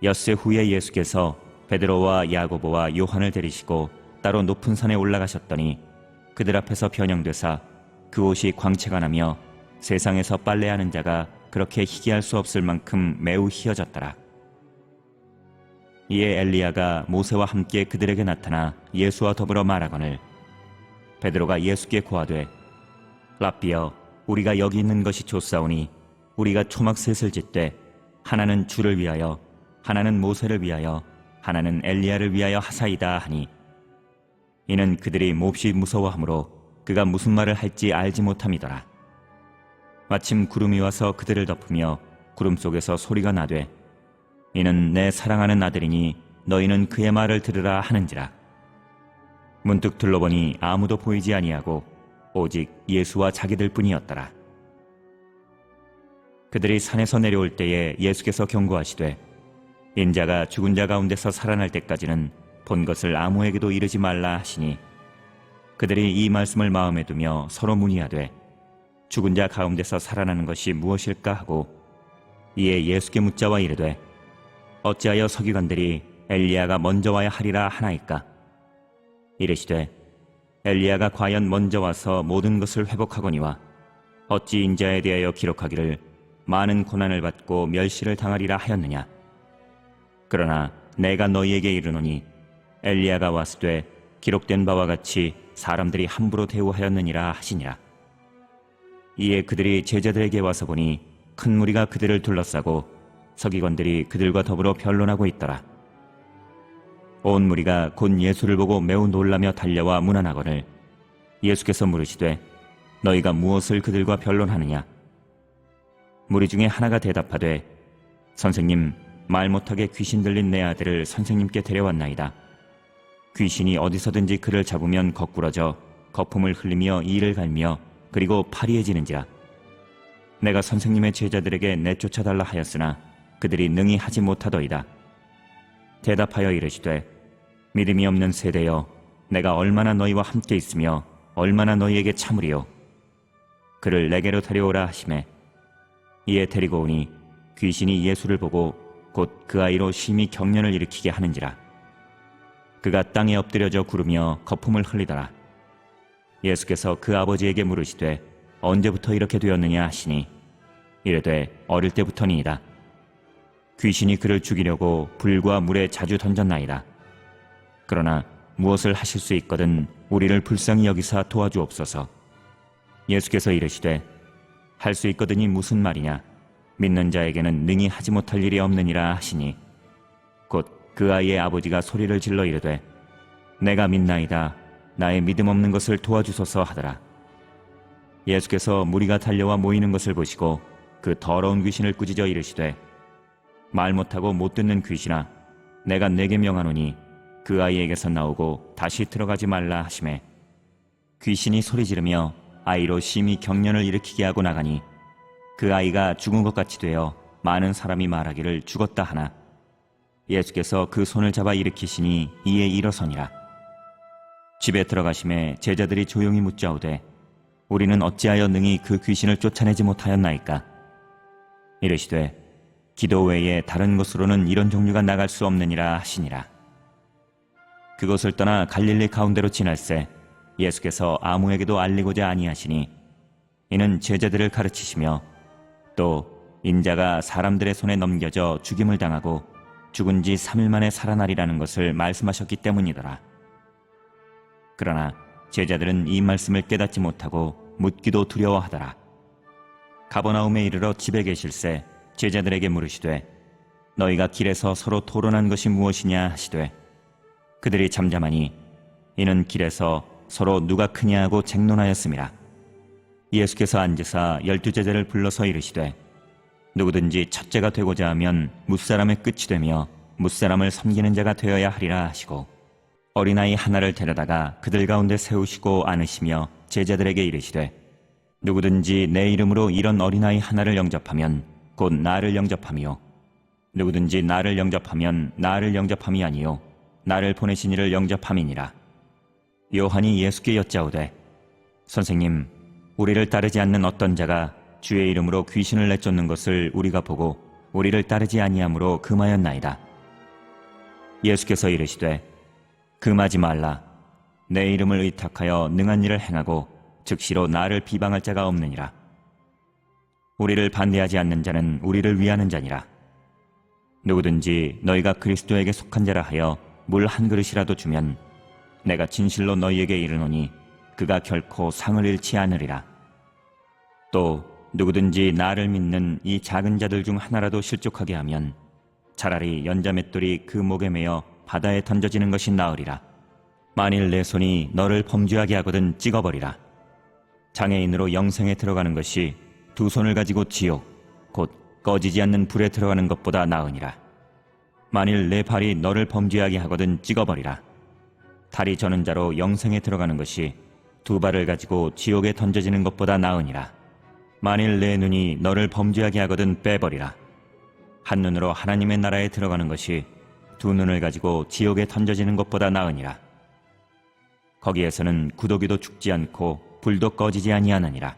엿새 후에 예수께서 베드로와 야고보와 요한을 데리시고 따로 높은 산에 올라가셨더니 그들 앞에서 변형되사 그 옷이 광채가 나며 세상에서 빨래하는 자가 그렇게 희귀할 수 없을 만큼 매우 희어졌더라. 이에 엘리야가 모세와 함께 그들에게 나타나 예수와 더불어 말하거늘 베드로가 예수께 고하되 랍비여 우리가 여기 있는 것이 좋사오니 우리가 초막셋을 짓되 하나는 주를 위하여, 하나는 모세를 위하여, 하나는 엘리야를 위하여 하사이다 하니, 이는 그들이 몹시 무서워하므로 그가 무슨 말을 할지 알지 못함이더라. 마침 구름이 와서 그들을 덮으며 구름 속에서 소리가 나되, 이는 내 사랑하는 아들이니 너희는 그의 말을 들으라 하는지라. 문득 둘러보니 아무도 보이지 아니하고 오직 예수와 자기들 뿐이었더라. 그들이 산에서 내려올 때에 예수께서 경고하시되, 인자가 죽은 자 가운데서 살아날 때까지는 본 것을 아무에게도 이르지 말라 하시니, 그들이 이 말씀을 마음에 두며 서로 문의하되 죽은 자 가운데서 살아나는 것이 무엇일까 하고, 이에 예수께 묻자와 이르되, 어찌하여 서기관들이 엘리야가 먼저 와야 하리라 하나이까? 이르시되, 엘리야가 과연 먼저 와서 모든 것을 회복하거니와 어찌 인자에 대하여 기록하기를 많은 고난을 받고 멸시를 당하리라 하였느냐? 그러나 내가 너희에게 이르노니 엘리야가 왔으되 기록된 바와 같이 사람들이 함부로 대우하였느니라 하시니라. 이에 그들이 제자들에게 와서 보니 큰 무리가 그들을 둘러싸고 서기관들이 그들과 더불어 변론하고 있더라. 온 무리가 곧 예수를 보고 매우 놀라며 달려와 문안하거늘 예수께서 물으시되, 너희가 무엇을 그들과 변론하느냐? 무리 중에 하나가 대답하되, 선생님, 말 못하게 귀신 들린 내 아들을 선생님께 데려왔나이다. 귀신이 어디서든지 그를 잡으면 거꾸러져 거품을 흘리며 이를 갈며 그리고 파리해지는지라. 내가 선생님의 제자들에게 내쫓아달라 하였으나 그들이 능히 하지 못하더이다. 대답하여 이르시되, 믿음이 없는 세대여, 내가 얼마나 너희와 함께 있으며 얼마나 너희에게 참으리요. 그를 내게로 데려오라 하시매, 이에 데리고 오니 귀신이 예수를 보고 곧 그 아이로 심히 경련을 일으키게 하는지라. 그가 땅에 엎드려져 구르며 거품을 흘리더라. 예수께서 그 아버지에게 물으시되, 언제부터 이렇게 되었느냐 하시니, 이르되 어릴 때부터니이다. 귀신이 그를 죽이려고 불과 물에 자주 던졌나이다. 그러나 무엇을 하실 수 있거든 우리를 불쌍히 여기사 도와주옵소서. 예수께서 이르시되, 할 수 있거든이 무슨 말이냐? 믿는 자에게는 능히 하지 못할 일이 없느니라 하시니, 곧 그 아이의 아버지가 소리를 질러 이르되, 내가 믿나이다. 나의 믿음 없는 것을 도와주소서 하더라. 예수께서 무리가 달려와 모이는 것을 보시고 그 더러운 귀신을 꾸짖어 이르시되, 말 못하고 못 듣는 귀신아, 내가 네게 명하노니 그 아이에게서 나오고 다시 들어가지 말라 하시매, 귀신이 소리 지르며 아이로 심히 경련을 일으키게 하고 나가니 그 아이가 죽은 것 같이 되어 많은 사람이 말하기를 죽었다 하나, 예수께서 그 손을 잡아 일으키시니 이에 일어서니라. 집에 들어가심에 제자들이 조용히 묻자오되, 우리는 어찌하여 능히 그 귀신을 쫓아내지 못하였나이까? 이르시되, 기도 외에 다른 곳으로는 이런 종류가 나갈 수 없느니라 하시니라. 그곳을 떠나 갈릴리 가운데로 지날새 예수께서 아무에게도 알리고자 아니하시니, 이는 제자들을 가르치시며 또 인자가 사람들의 손에 넘겨져 죽임을 당하고 죽은 지 3일 만에 살아나리라는 것을 말씀하셨기 때문이더라. 그러나 제자들은 이 말씀을 깨닫지 못하고 묻기도 두려워하더라. 가버나움에 이르러 집에 계실새 제자들에게 물으시되, 너희가 길에서 서로 토론한 것이 무엇이냐 하시되, 그들이 잠잠하니 이는 길에서 서로 누가 크냐 하고 쟁론하였음이라. 예수께서 앉으사 12제자를 불러서 이르시되, 누구든지 첫째가 되고자 하면 뭇사람의 끝이 되며 뭇사람을 섬기는 자가 되어야 하리라 하시고, 어린아이 하나를 데려다가 그들 가운데 세우시고 안으시며 제자들에게 이르시되, 누구든지 내 이름으로 이런 어린아이 하나를 영접하면 곧 나를 영접함이요, 누구든지 나를 영접하면 나를 영접함이 아니요 나를 보내신 이를 영접함이니라. 요한이 예수께 여짜오되, 선생님, 우리를 따르지 않는 어떤 자가 주의 이름으로 귀신을 내쫓는 것을 우리가 보고 우리를 따르지 아니하므로 금하였나이다. 예수께서 이르시되, 금하지 말라. 내 이름을 의탁하여 능한 일을 행하고 즉시로 나를 비방할 자가 없느니라. 우리를 반대하지 않는 자는 우리를 위하는 자니라. 누구든지 너희가 그리스도에게 속한 자라 하여 물 한 그릇이라도 주면 내가 진실로 너희에게 이르노니 그가 결코 상을 잃지 않으리라. 또 누구든지 나를 믿는 이 작은 자들 중 하나라도 실족하게 하면 차라리 연자맷돌이 그 목에 매어 바다에 던져지는 것이 나으리라. 만일 내 손이 너를 범죄하게 하거든 찍어버리라. 장애인으로 영생에 들어가는 것이 두 손을 가지고 지옥 곧 꺼지지 않는 불에 들어가는 것보다 나으니라. 만일 내 발이 너를 범죄하게 하거든 찍어버리라. 다리 저는 자로 영생에 들어가는 것이 두 발을 가지고 지옥에 던져지는 것보다 나으니라. 만일 내 눈이 너를 범죄하게 하거든 빼버리라. 한 눈으로 하나님의 나라에 들어가는 것이 두 눈을 가지고 지옥에 던져지는 것보다 나으니라. 거기에서는 구더기도 죽지 않고 불도 꺼지지 아니하느니라.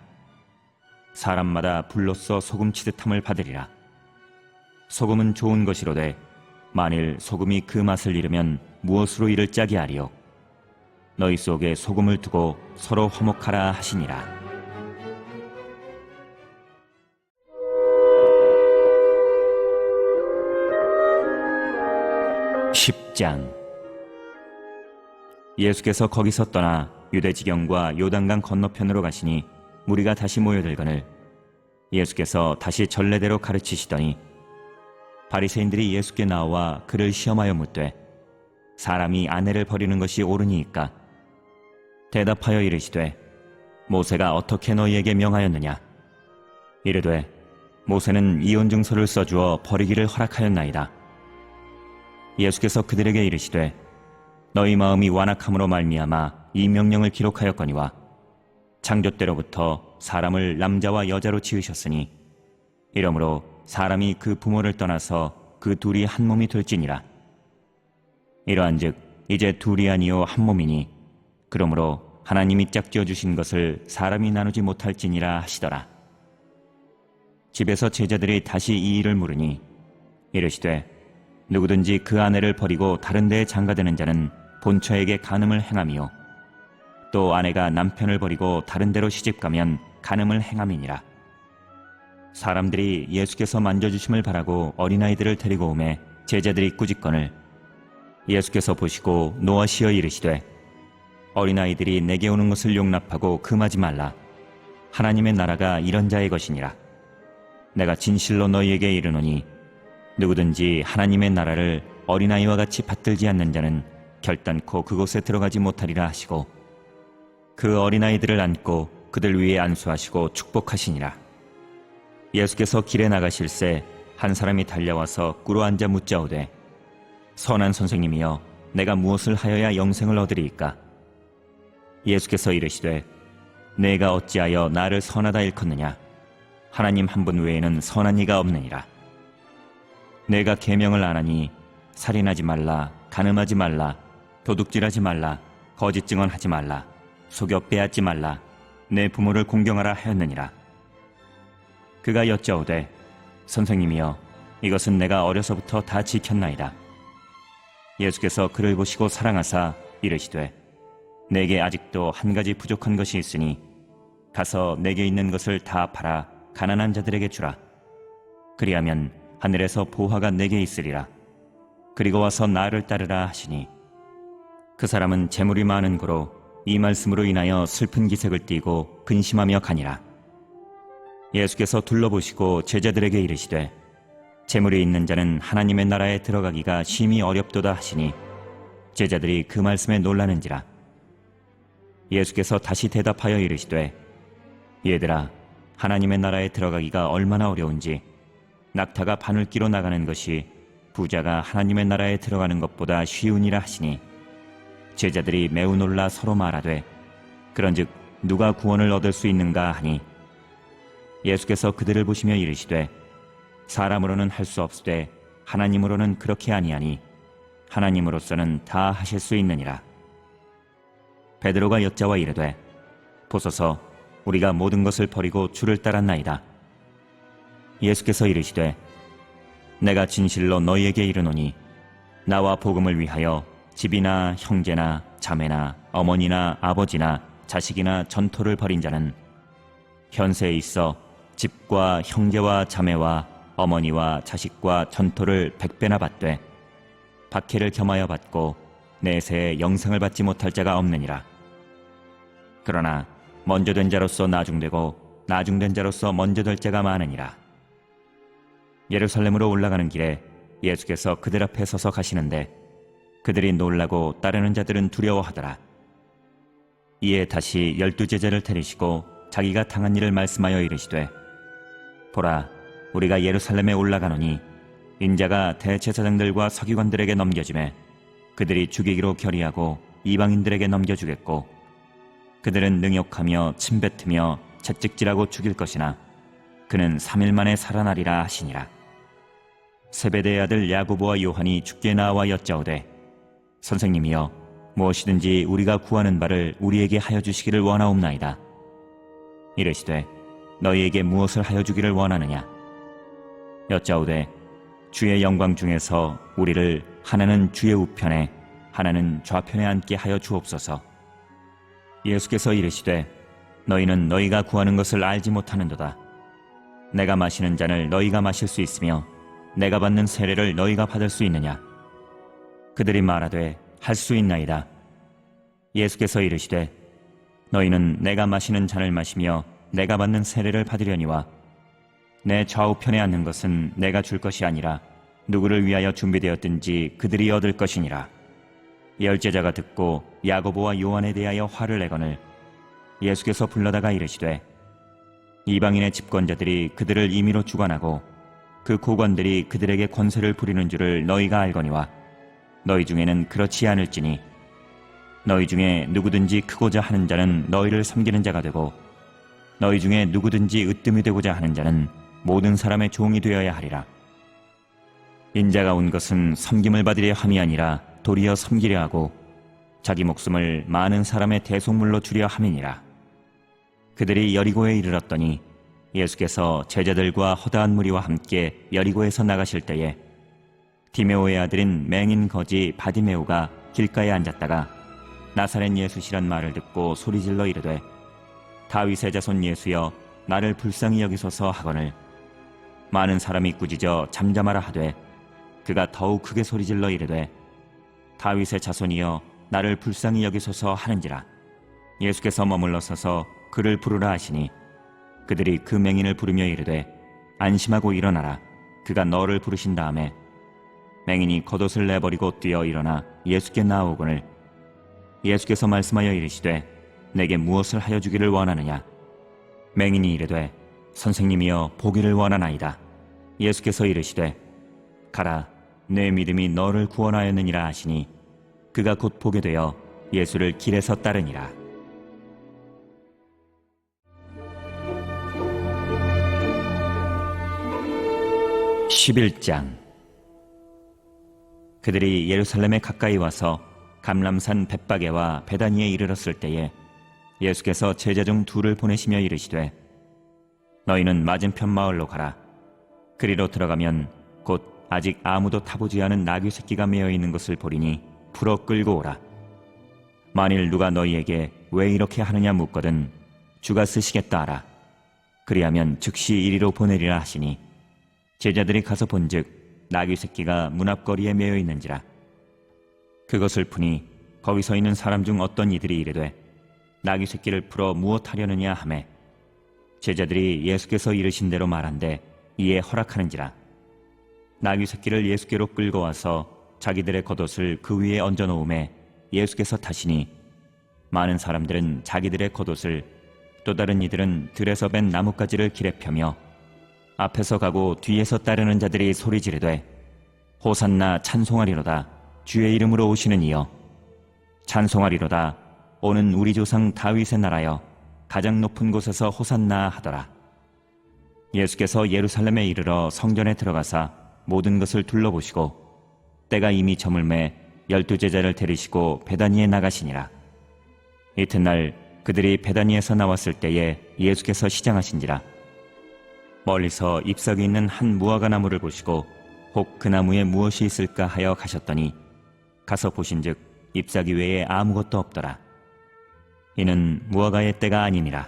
사람마다 불로써 소금 치듯함을 받으리라. 소금은 좋은 것이로되 만일 소금이 그 맛을 잃으면 무엇으로 이를 짜게 하리요. 너희 속에 소금을 두고 서로 화목하라 하시니라. 10장. 예수께서 거기서 떠나 유대 지경과 요단강 건너편으로 가시니 무리가 다시 모여들거늘 예수께서 다시 전례대로 가르치시더니 바리새인들이 예수께 나와 그를 시험하여 묻되 사람이 아내를 버리는 것이 옳으니이까? 대답하여 이르시되 모세가 어떻게 너희에게 명하였느냐? 이르되 모세는 이혼 증서를 써주어 버리기를 허락하였나이다. 예수께서 그들에게 이르시되 너희 마음이 완악함으로 말미암아 이 명령을 기록하였거니와 창조 때로부터 사람을 남자와 여자로 지으셨으니 이러므로 사람이 그 부모를 떠나서 그 둘이 한 몸이 될지니라. 이러한즉 이제 둘이 아니요 한 몸이니 그러므로 하나님이 짝지어 주신 것을 사람이 나누지 못할지니라 하시더라. 집에서 제자들이 다시 이 일을 물으니 이르시되 누구든지 그 아내를 버리고 다른 데에 장가드는 자는 본처에게 간음을 행함이요 또 아내가 남편을 버리고 다른 데로 시집가면 간음을 행함이니라. 사람들이 예수께서 만져주심을 바라고 어린아이들을 데리고 오매 제자들이 꾸짖거늘 예수께서 보시고 노하시어 이르시되 어린아이들이 내게 오는 것을 용납하고 금하지 말라. 하나님의 나라가 이런 자의 것이니라. 내가 진실로 너희에게 이르노니 누구든지 하나님의 나라를 어린아이와 같이 받들지 않는 자는 결단코 그곳에 들어가지 못하리라 하시고 그 어린아이들을 안고 그들 위에 안수하시고 축복하시니라. 예수께서 길에 나가실새 한 사람이 달려와서 꿇어 앉아 묻자오되 선한 선생님이여 내가 무엇을 하여야 영생을 얻으리이까? 예수께서 이르시되 내가 어찌하여 나를 선하다 일컫느냐? 하나님 한 분 외에는 선한 이가 없느니라. 내가 계명을 안 하니 살인하지 말라, 간음하지 말라, 도둑질하지 말라, 거짓 증언하지 말라, 속여 빼앗지 말라, 내 부모를 공경하라 하였느니라. 그가 여짜오되 선생님이여 이것은 내가 어려서부터 다 지켰나이다. 예수께서 그를 보시고 사랑하사 이르시되 내게 아직도 한 가지 부족한 것이 있으니 가서 내게 있는 것을 다 팔아 가난한 자들에게 주라. 그리하면 하늘에서 보화가 내게 있으리라. 그리고 와서 나를 따르라 하시니 그 사람은 재물이 많은 고로 이 말씀으로 인하여 슬픈 기색을 띠고 근심하며 가니라. 예수께서 둘러보시고 제자들에게 이르시되 재물이 있는 자는 하나님의 나라에 들어가기가 심히 어렵도다 하시니 제자들이 그 말씀에 놀라는지라. 예수께서 다시 대답하여 이르시되 얘들아 하나님의 나라에 들어가기가 얼마나 어려운지 낙타가 바늘기로 나가는 것이 부자가 하나님의 나라에 들어가는 것보다 쉬우니라 하시니 제자들이 매우 놀라 서로 말하되 그런즉 누가 구원을 얻을 수 있는가 하니 예수께서 그들을 보시며 이르시되 사람으로는 할 수 없으되 하나님으로는 그렇게 아니하니 하나님으로서는 다 하실 수 있느니라. 베드로가 여짜와 이르되 보소서 우리가 모든 것을 버리고 주를 따랐나이다. 예수께서 이르시되 내가 진실로 너희에게 이르노니 나와 복음을 위하여 집이나 형제나 자매나 어머니나 아버지나 자식이나 전토를 벌인 자는 현세에 있어 집과 형제와 자매와 어머니와 자식과 전토를 100배나 받되 박해를 겸하여 받고 내세에 영생을 받지 못할 자가 없느니라. 그러나 먼저 된 자로서 나중되고 나중된 자로서 먼저 될 자가 많으니라. 예루살렘으로 올라가는 길에 예수께서 그들 앞에 서서 가시는데 그들이 놀라고 따르는 자들은 두려워하더라. 이에 다시 12 제자를 데리시고 자기가 당한 일을 말씀하여 이르시되, 보라, 우리가 예루살렘에 올라가노니 인자가 대제사장들과 서기관들에게 넘겨지매 그들이 죽이기로 결의하고 이방인들에게 넘겨주겠고, 그들은 능욕하며 침뱉으며 채찍질하고 죽일 것이나 그는 3일 만에 살아나리라 하시니라. 세베대의 아들 야고보와 요한이 주께 나와 여짜오되, 선생님이여, 무엇이든지 우리가 구하는 바를 우리에게 하여 주시기를 원하옵나이다. 이르시되, 너희에게 무엇을 하여 주기를 원하느냐? 여짜오되, 주의 영광 중에서 우리를 하나는 주의 우편에 하나는 좌편에 앉게 하여 주옵소서. 예수께서 이르시되, 너희는 너희가 구하는 것을 알지 못하는도다. 내가 마시는 잔을 너희가 마실 수 있으며 내가 받는 세례를 너희가 받을 수 있느냐? 그들이 말하되, 할 수 있나이다. 예수께서 이르시되, 너희는 내가 마시는 잔을 마시며 내가 받는 세례를 받으려니와 내 좌우편에 앉는 것은 내가 줄 것이 아니라 누구를 위하여 준비되었든지 그들이 얻을 것이니라. 열제자가 듣고 야고보와 요한에 대하여 화를 내거늘 예수께서 불러다가 이르시되, 이방인의 집권자들이 그들을 임의로 주관하고 그 고관들이 그들에게 권세를 부리는 줄을 너희가 알거니와 너희 중에는 그렇지 않을지니 너희 중에 누구든지 크고자 하는 자는 너희를 섬기는 자가 되고 너희 중에 누구든지 으뜸이 되고자 하는 자는 모든 사람의 종이 되어야 하리라. 인자가 온 것은 섬김을 받으려 함이 아니라 도리어 섬기려 하고 자기 목숨을 많은 사람의 대속물로 주려 함이니라. 그들이 여리고에 이르렀더니 예수께서 제자들과 허다한 무리와 함께 여리고에서 나가실 때에 디메오의 아들인 맹인 거지 바디메오가 길가에 앉았다가 나사렛 예수시란 말을 듣고 소리질러 이르되, 다윗의 자손 예수여, 나를 불쌍히 여기소서 하거늘 많은 사람이 꾸짖어 잠잠하라 하되 그가 더욱 크게 소리질러 이르되, 다윗의 자손이여, 나를 불쌍히 여기소서 하는지라. 예수께서 머물러 서서 그를 부르라 하시니 그들이 그 맹인을 부르며 이르되, 안심하고 일어나라. 그가 너를 부르신 다음에 맹인이 겉옷을 내버리고 뛰어 일어나 예수께 나아오거늘 예수께서 말씀하여 이르시되, 내게 무엇을 하여 주기를 원하느냐? 맹인이 이르되, 선생님이여, 보기를 원하나이다. 예수께서 이르시되, 가라, 내 믿음이 너를 구원하였느니라 하시니 그가 곧 보게 되어 예수를 길에서 따르니라. (11장) 그들이 예루살렘에 가까이 와서 감람산 벳바게와 베다니에 이르렀을 때에 예수께서 제자 중 둘을 보내시며 이르시되, 너희는 맞은편 마을로 가라. 그리로 들어가면 곧 아직 아무도 타보지 않은 나귀 새끼가 메어 있는 것을 보리니 풀어 끌고 오라. 만일 누가 너희에게 왜 이렇게 하느냐 묻거든 주가 쓰시겠다 하라. 그리하면 즉시 이리로 보내리라 하시니 제자들이 가서 본즉 나귀 새끼가 문 앞거리에 메어 있는지라. 그것을 푸니 거기 서 있는 사람 중 어떤 이들이 이르되, 나귀 새끼를 풀어 무엇하려느냐 하매 제자들이 예수께서 이르신 대로 말한대 이에 허락하는지라. 나귀 새끼를 예수께로 끌고 와서 자기들의 겉옷을 그 위에 얹어 놓음에 예수께서 타시니 많은 사람들은 자기들의 겉옷을, 또 다른 이들은 들에서 벤 나뭇가지를 길에 펴며 앞에서 가고 뒤에서 따르는 자들이 소리 지르되, 호산나, 찬송하리로다. 주의 이름으로 오시는 이여, 찬송하리로다. 오는 우리 조상 다윗의 나라여, 가장 높은 곳에서 호산나 하더라. 예수께서 예루살렘에 이르러 성전에 들어가사 모든 것을 둘러보시고 때가 이미 저물매 12 제자를 데리시고 베다니에 나가시니라. 이튿날 그들이 베다니에서 나왔을 때에 예수께서 시장하신지라. 멀리서 잎사귀 있는 한 무화과 나무를 보시고 혹 그 나무에 무엇이 있을까 하여 가셨더니 가서 보신즉 잎사귀 외에 아무것도 없더라. 이는 무화과의 때가 아니니라.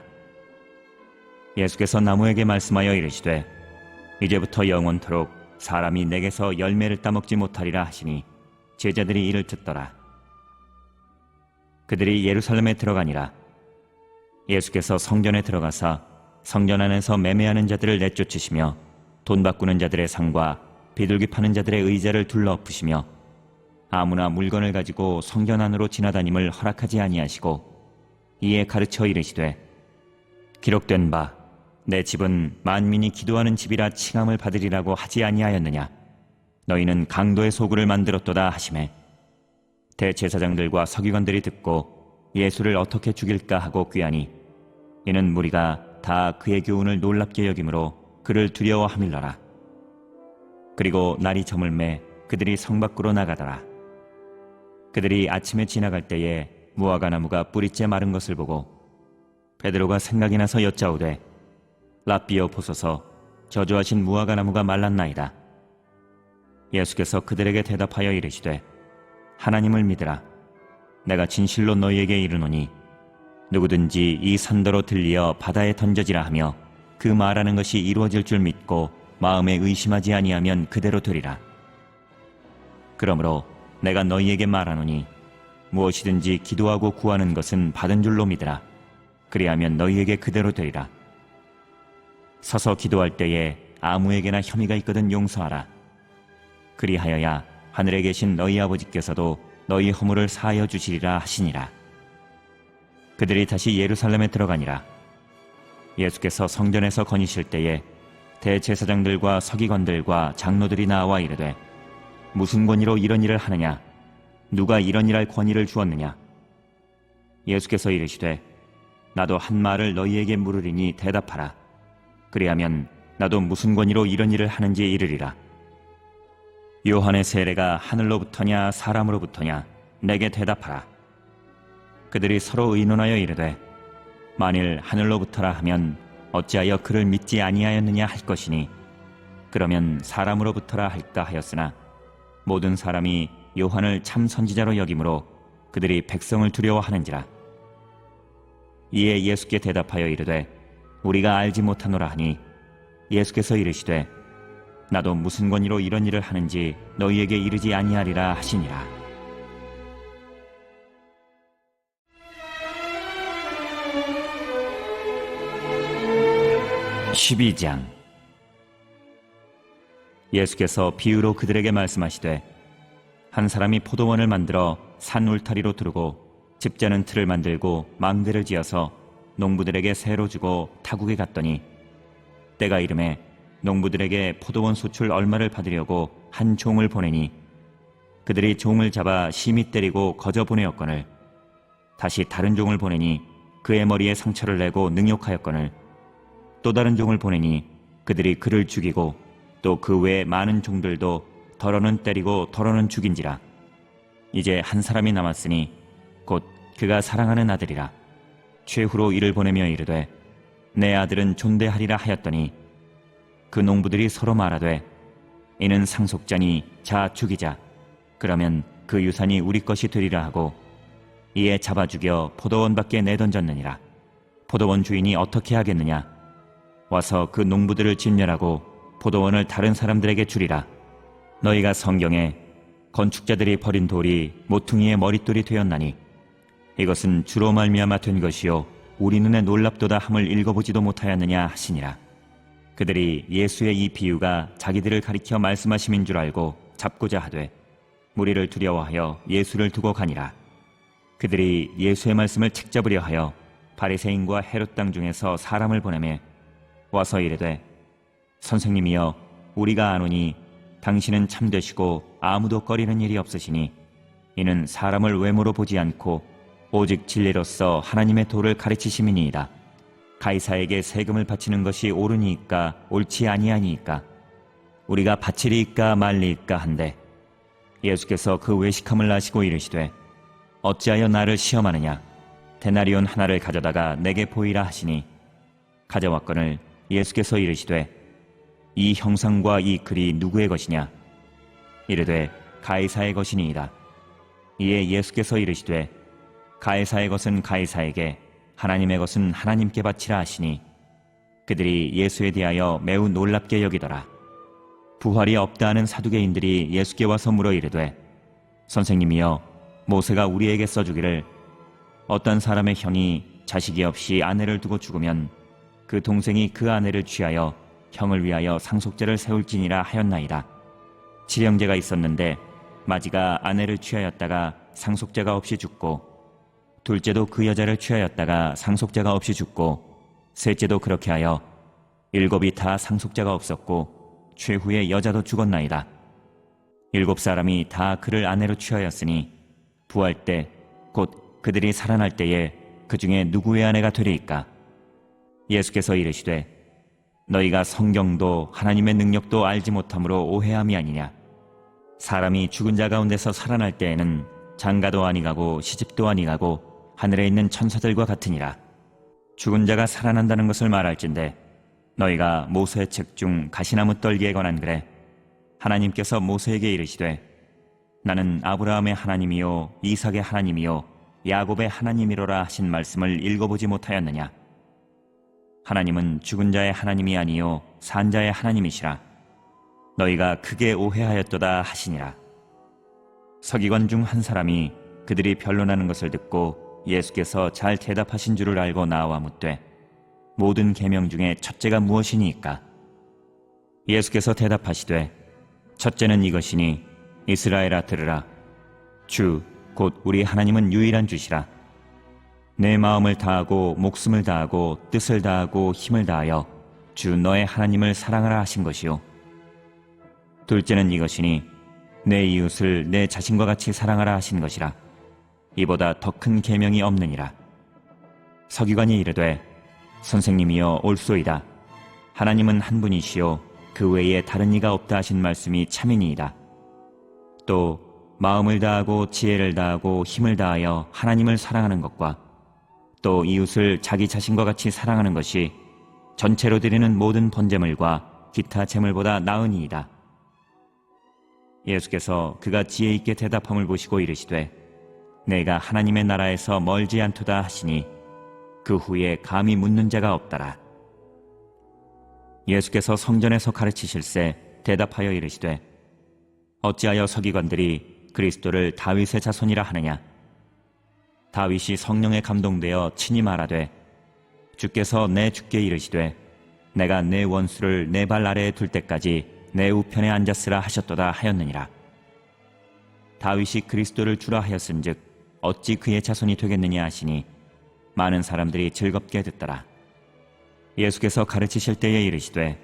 예수께서 나무에게 말씀하여 이르시되, 이제부터 영원토록 사람이 내게서 열매를 따먹지 못하리라 하시니 제자들이 이를 듣더라. 그들이 예루살렘에 들어가니라. 예수께서 성전에 들어가사 성전 안에서 매매하는 자들을 내쫓으시며 돈 바꾸는 자들의 상과 비둘기 파는 자들의 의자를 둘러엎으시며 아무나 물건을 가지고 성전 안으로 지나다님을 허락하지 아니하시고 이에 가르쳐 이르시되 기록된 바 내 집은 만민이 기도하는 집이라 칭함을 받으리라고 하지 아니하였느냐. 너희는 강도의 소굴을 만들었도다 하시매 대제사장들과 서기관들이 듣고 예수를 어떻게 죽일까 하고 꾀하니 이는 무리가 다 그의 교훈을 놀랍게 여김으로 그를 두려워함일러라. 그리고 날이 저물매 그들이 성 밖으로 나가더라. 그들이 아침에 지나갈 때에 무화과 나무가 뿌리째 마른 것을 보고 베드로가 생각이 나서 여짜오되 라삐여 보소서 저주하신 무화과 나무가 말랐나이다. 예수께서 그들에게 대답하여 이르시되 하나님을 믿으라. 내가 진실로 너희에게 이르노니 누구든지 이 산더로 들리어 바다에 던져지라 하며 그 말하는 것이 이루어질 줄 믿고 마음에 의심하지 아니하면 그대로 되리라. 그러므로 내가 너희에게 말하노니 무엇이든지 기도하고 구하는 것은 받은 줄로 믿으라. 그리하면 너희에게 그대로 되리라. 서서 기도할 때에 아무에게나 혐의가 있거든 용서하라. 그리하여야 하늘에 계신 너희 아버지께서도 너희 허물을 사하여 주시리라 하시니라. 그들이 다시 예루살렘에 들어가니라. 예수께서 성전에서 거니실 때에 대제사장들과 서기관들과 장로들이 나와 이르되 무슨 권위로 이런 일을 하느냐? 누가 이런 일할 권위를 주었느냐? 예수께서 이르시되 나도 한 말을 너희에게 물으리니 대답하라. 그리하면 나도 무슨 권위로 이런 일을 하는지 이르리라. 요한의 세례가 하늘로부터냐 사람으로부터냐? 내게 대답하라. 그들이 서로 의논하여 이르되 만일 하늘로부터라 하면 어찌하여 그를 믿지 아니하였느냐 할 것이니 그러면 사람으로부터라 할까 하였으나 모든 사람이 요한을 참 선지자로 여김으로 그들이 백성을 두려워하는지라. 이에 예수께 대답하여 이르되 우리가 알지 못하노라 하니 예수께서 이르시되 나도 무슨 권위로 이런 일을 하는지 너희에게 이르지 아니하리라 하시니라. 12장. 예수께서 비유로 그들에게 말씀하시되 한 사람이 포도원을 만들어 산 울타리로 두르고 집자는 틀을 만들고 망대를 지어서 농부들에게 세로 주고 타국에 갔더니 때가 이름에 농부들에게 포도원 수출 얼마를 받으려고 한 종을 보내니 그들이 종을 잡아 심히 때리고 거저 보내었거늘 다시 다른 종을 보내니 그의 머리에 상처를 내고 능욕하였거늘 또 다른 종을 보내니 그들이 그를 죽이고 또 그 외에 많은 종들도 더러는 때리고 더러는 죽인지라. 이제 한 사람이 남았으니 곧 그가 사랑하는 아들이라. 최후로 이를 보내며 이르되 내 아들은 존대하리라 하였더니 그 농부들이 서로 말하되 이는 상속자니 자 죽이자. 그러면 그 유산이 우리 것이 되리라 하고 이에 잡아 죽여 포도원 밖에 내던졌느니라. 포도원 주인이 어떻게 하겠느냐? 와서 그 농부들을 진멸하고 포도원을 다른 사람들에게 주리라. 너희가 성경에 건축자들이 버린 돌이 모퉁이의 머릿돌이 되었나니 이것은 주로 말미암아 된 것이요 우리 눈에 놀랍도다 함을 읽어보지도 못하였느냐 하시니라. 그들이 예수의 이 비유가 자기들을 가리켜 말씀하심인 줄 알고 잡고자 하되 무리를 두려워하여 예수를 두고 가니라. 그들이 예수의 말씀을 책잡으려 하여 바리새인과 헤롯 땅 중에서 사람을 보내매 와서 이르되 선생님이여 우리가 아노니 당신은 참되시고 아무도 꺼리는 일이 없으시니 이는 사람을 외모로 보지 않고 오직 진리로서 하나님의 도를 가르치심이니이다. 가이사에게 세금을 바치는 것이 옳으니이까 옳지 아니하니이까 우리가 바치리이까 말리이까 한데 예수께서 그 외식함을 아시고 이르시되 어찌하여 나를 시험하느냐? 데나리온 하나를 가져다가 내게 보이라 하시니 가져왔거늘 예수께서 이르시되 이 형상과 이 글이 누구의 것이냐? 이르되 가이사의 것이니이다. 이에 예수께서 이르시되 가이사의 것은 가이사에게 하나님의 것은 하나님께 바치라 하시니 그들이 예수에 대하여 매우 놀랍게 여기더라. 부활이 없다 하는 사두개인들이 예수께 와서 물어 이르되 선생님이여 모세가 우리에게 써주기를 어떤 사람의 형이 자식이 없이 아내를 두고 죽으면 그 동생이 그 아내를 취하여 형을 위하여 상속죄를 세울지니라 하였나이다. 칠형제가 있었는데 마지가 아내를 취하였다가 상속죄가 없이 죽고, 둘째도 그 여자를 취하였다가 상속죄가 없이 죽고, 셋째도 그렇게 하여 일곱이 다 상속죄가 없었고 최후의 여자도 죽었나이다. 일곱 사람이 다 그를 아내로 취하였으니 부활 때 곧 그들이 살아날 때에 그 중에 누구의 아내가 되리이까? 예수께서 이르시되 너희가 성경도 하나님의 능력도 알지 못함으로 오해함이 아니냐. 사람이 죽은 자 가운데서 살아날 때에는 장가도 아니 가고 시집도 아니 가고 하늘에 있는 천사들과 같으니라. 죽은 자가 살아난다는 것을 말할진대 너희가 모세의 책 중 가시나무 떨기에 관한 글에 하나님께서 모세에게 이르시되 나는 아브라함의 하나님이요 이삭의 하나님이요 야곱의 하나님이로라 하신 말씀을 읽어보지 못하였느냐. 하나님은 죽은 자의 하나님이 아니요 산 자의 하나님이시라. 너희가 크게 오해하였도다 하시니라. 서기관 중 한 사람이 그들이 변론하는 것을 듣고 예수께서 잘 대답하신 줄을 알고 나와 묻되 모든 계명 중에 첫째가 무엇이니이까? 예수께서 대답하시되 첫째는 이것이니 이스라엘아 들으라. 주 곧 우리 하나님은 유일한 주시라. 내 마음을 다하고 목숨을 다하고 뜻을 다하고 힘을 다하여 주 너의 하나님을 사랑하라 하신 것이요. 둘째는 이것이니 내 이웃을 내 자신과 같이 사랑하라 하신 것이라. 이보다 더 큰 계명이 없느니라. 서기관이 이르되 선생님이여 옳소이다. 하나님은 한 분이시요 그 외에 다른 이가 없다 하신 말씀이 참이니이다. 또 마음을 다하고 지혜를 다하고 힘을 다하여 하나님을 사랑하는 것과 또 이웃을 자기 자신과 같이 사랑하는 것이 전체로 드리는 모든 번제물과 기타 제물보다 나으니이다. 예수께서 그가 지혜 있게 대답함을 보시고 이르시되 내가 하나님의 나라에서 멀지 않도다 하시니 그 후에 감히 묻는 자가 없더라. 예수께서 성전에서 가르치실세 대답하여 이르시되 어찌하여 서기관들이 그리스도를 다윗의 자손이라 하느냐. 다윗이 성령에 감동되어 친히 말하되 주께서 내 주께 이르시되 내가 내 원수를 내 발 아래에 둘 때까지 내 우편에 앉았으라 하셨도다 하였느니라. 다윗이 그리스도를 주라 하였은즉 어찌 그의 자손이 되겠느냐 하시니 많은 사람들이 즐겁게 듣더라. 예수께서 가르치실 때에 이르시되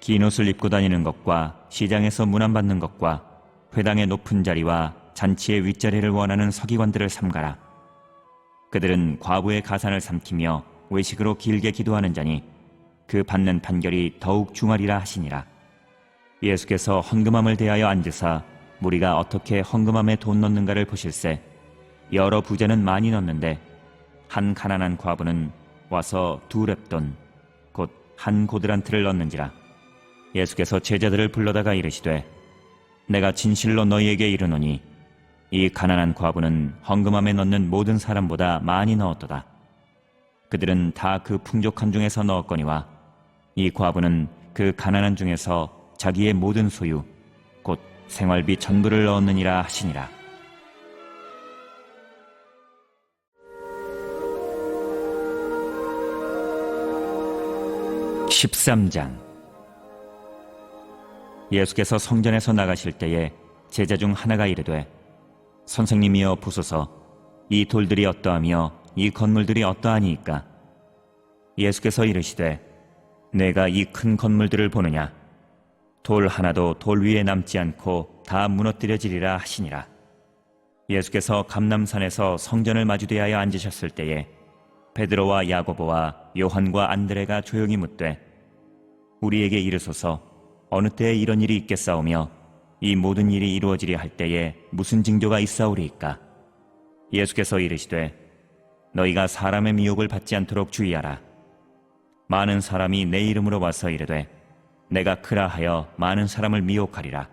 긴 옷을 입고 다니는 것과 시장에서 문안받는 것과 회당의 높은 자리와 잔치의 윗자리를 원하는 서기관들을 삼가라. 그들은 과부의 가산을 삼키며 외식으로 길게 기도하는 자니 그 받는 판결이 더욱 중하리라 하시니라. 예수께서 헌금함을 대하여 앉으사 무리가 어떻게 헌금함에 돈 넣는가를 보실세 여러 부자는 많이 넣는데 한 가난한 과부는 와서 2렙돈 곧 한 고드란트를 넣는지라. 예수께서 제자들을 불러다가 이르시되 내가 진실로 너희에게 이르노니 이 가난한 과부는 헌금함에 넣는 모든 사람보다 많이 넣었도다. 그들은 다 그 풍족한 중에서 넣었거니와 이 과부는 그 가난한 중에서 자기의 모든 소유 곧 생활비 전부를 넣었느니라 하시니라. (13장) 예수께서 성전에서 나가실 때에 제자 중 하나가 이르되 선생님이여 보소서 이 돌들이 어떠하며 이 건물들이 어떠하니이까? 예수께서 이르시되 내가 이 큰 건물들을 보느냐? 돌 하나도 돌 위에 남지 않고 다 무너뜨려지리라 하시니라. 예수께서 감람산에서 성전을 마주대하여 앉으셨을 때에 베드로와 야고보와 요한과 안드레가 조용히 묻되 우리에게 이르소서 어느 때에 이런 일이 있겠사오며 이 모든 일이 이루어지리 할 때에 무슨 징조가 있사오리이까? 예수께서 이르시되 너희가 사람의 미혹을 받지 않도록 주의하라. 많은 사람이 내 이름으로 와서 이르되 내가 크라 하여 많은 사람을 미혹하리라.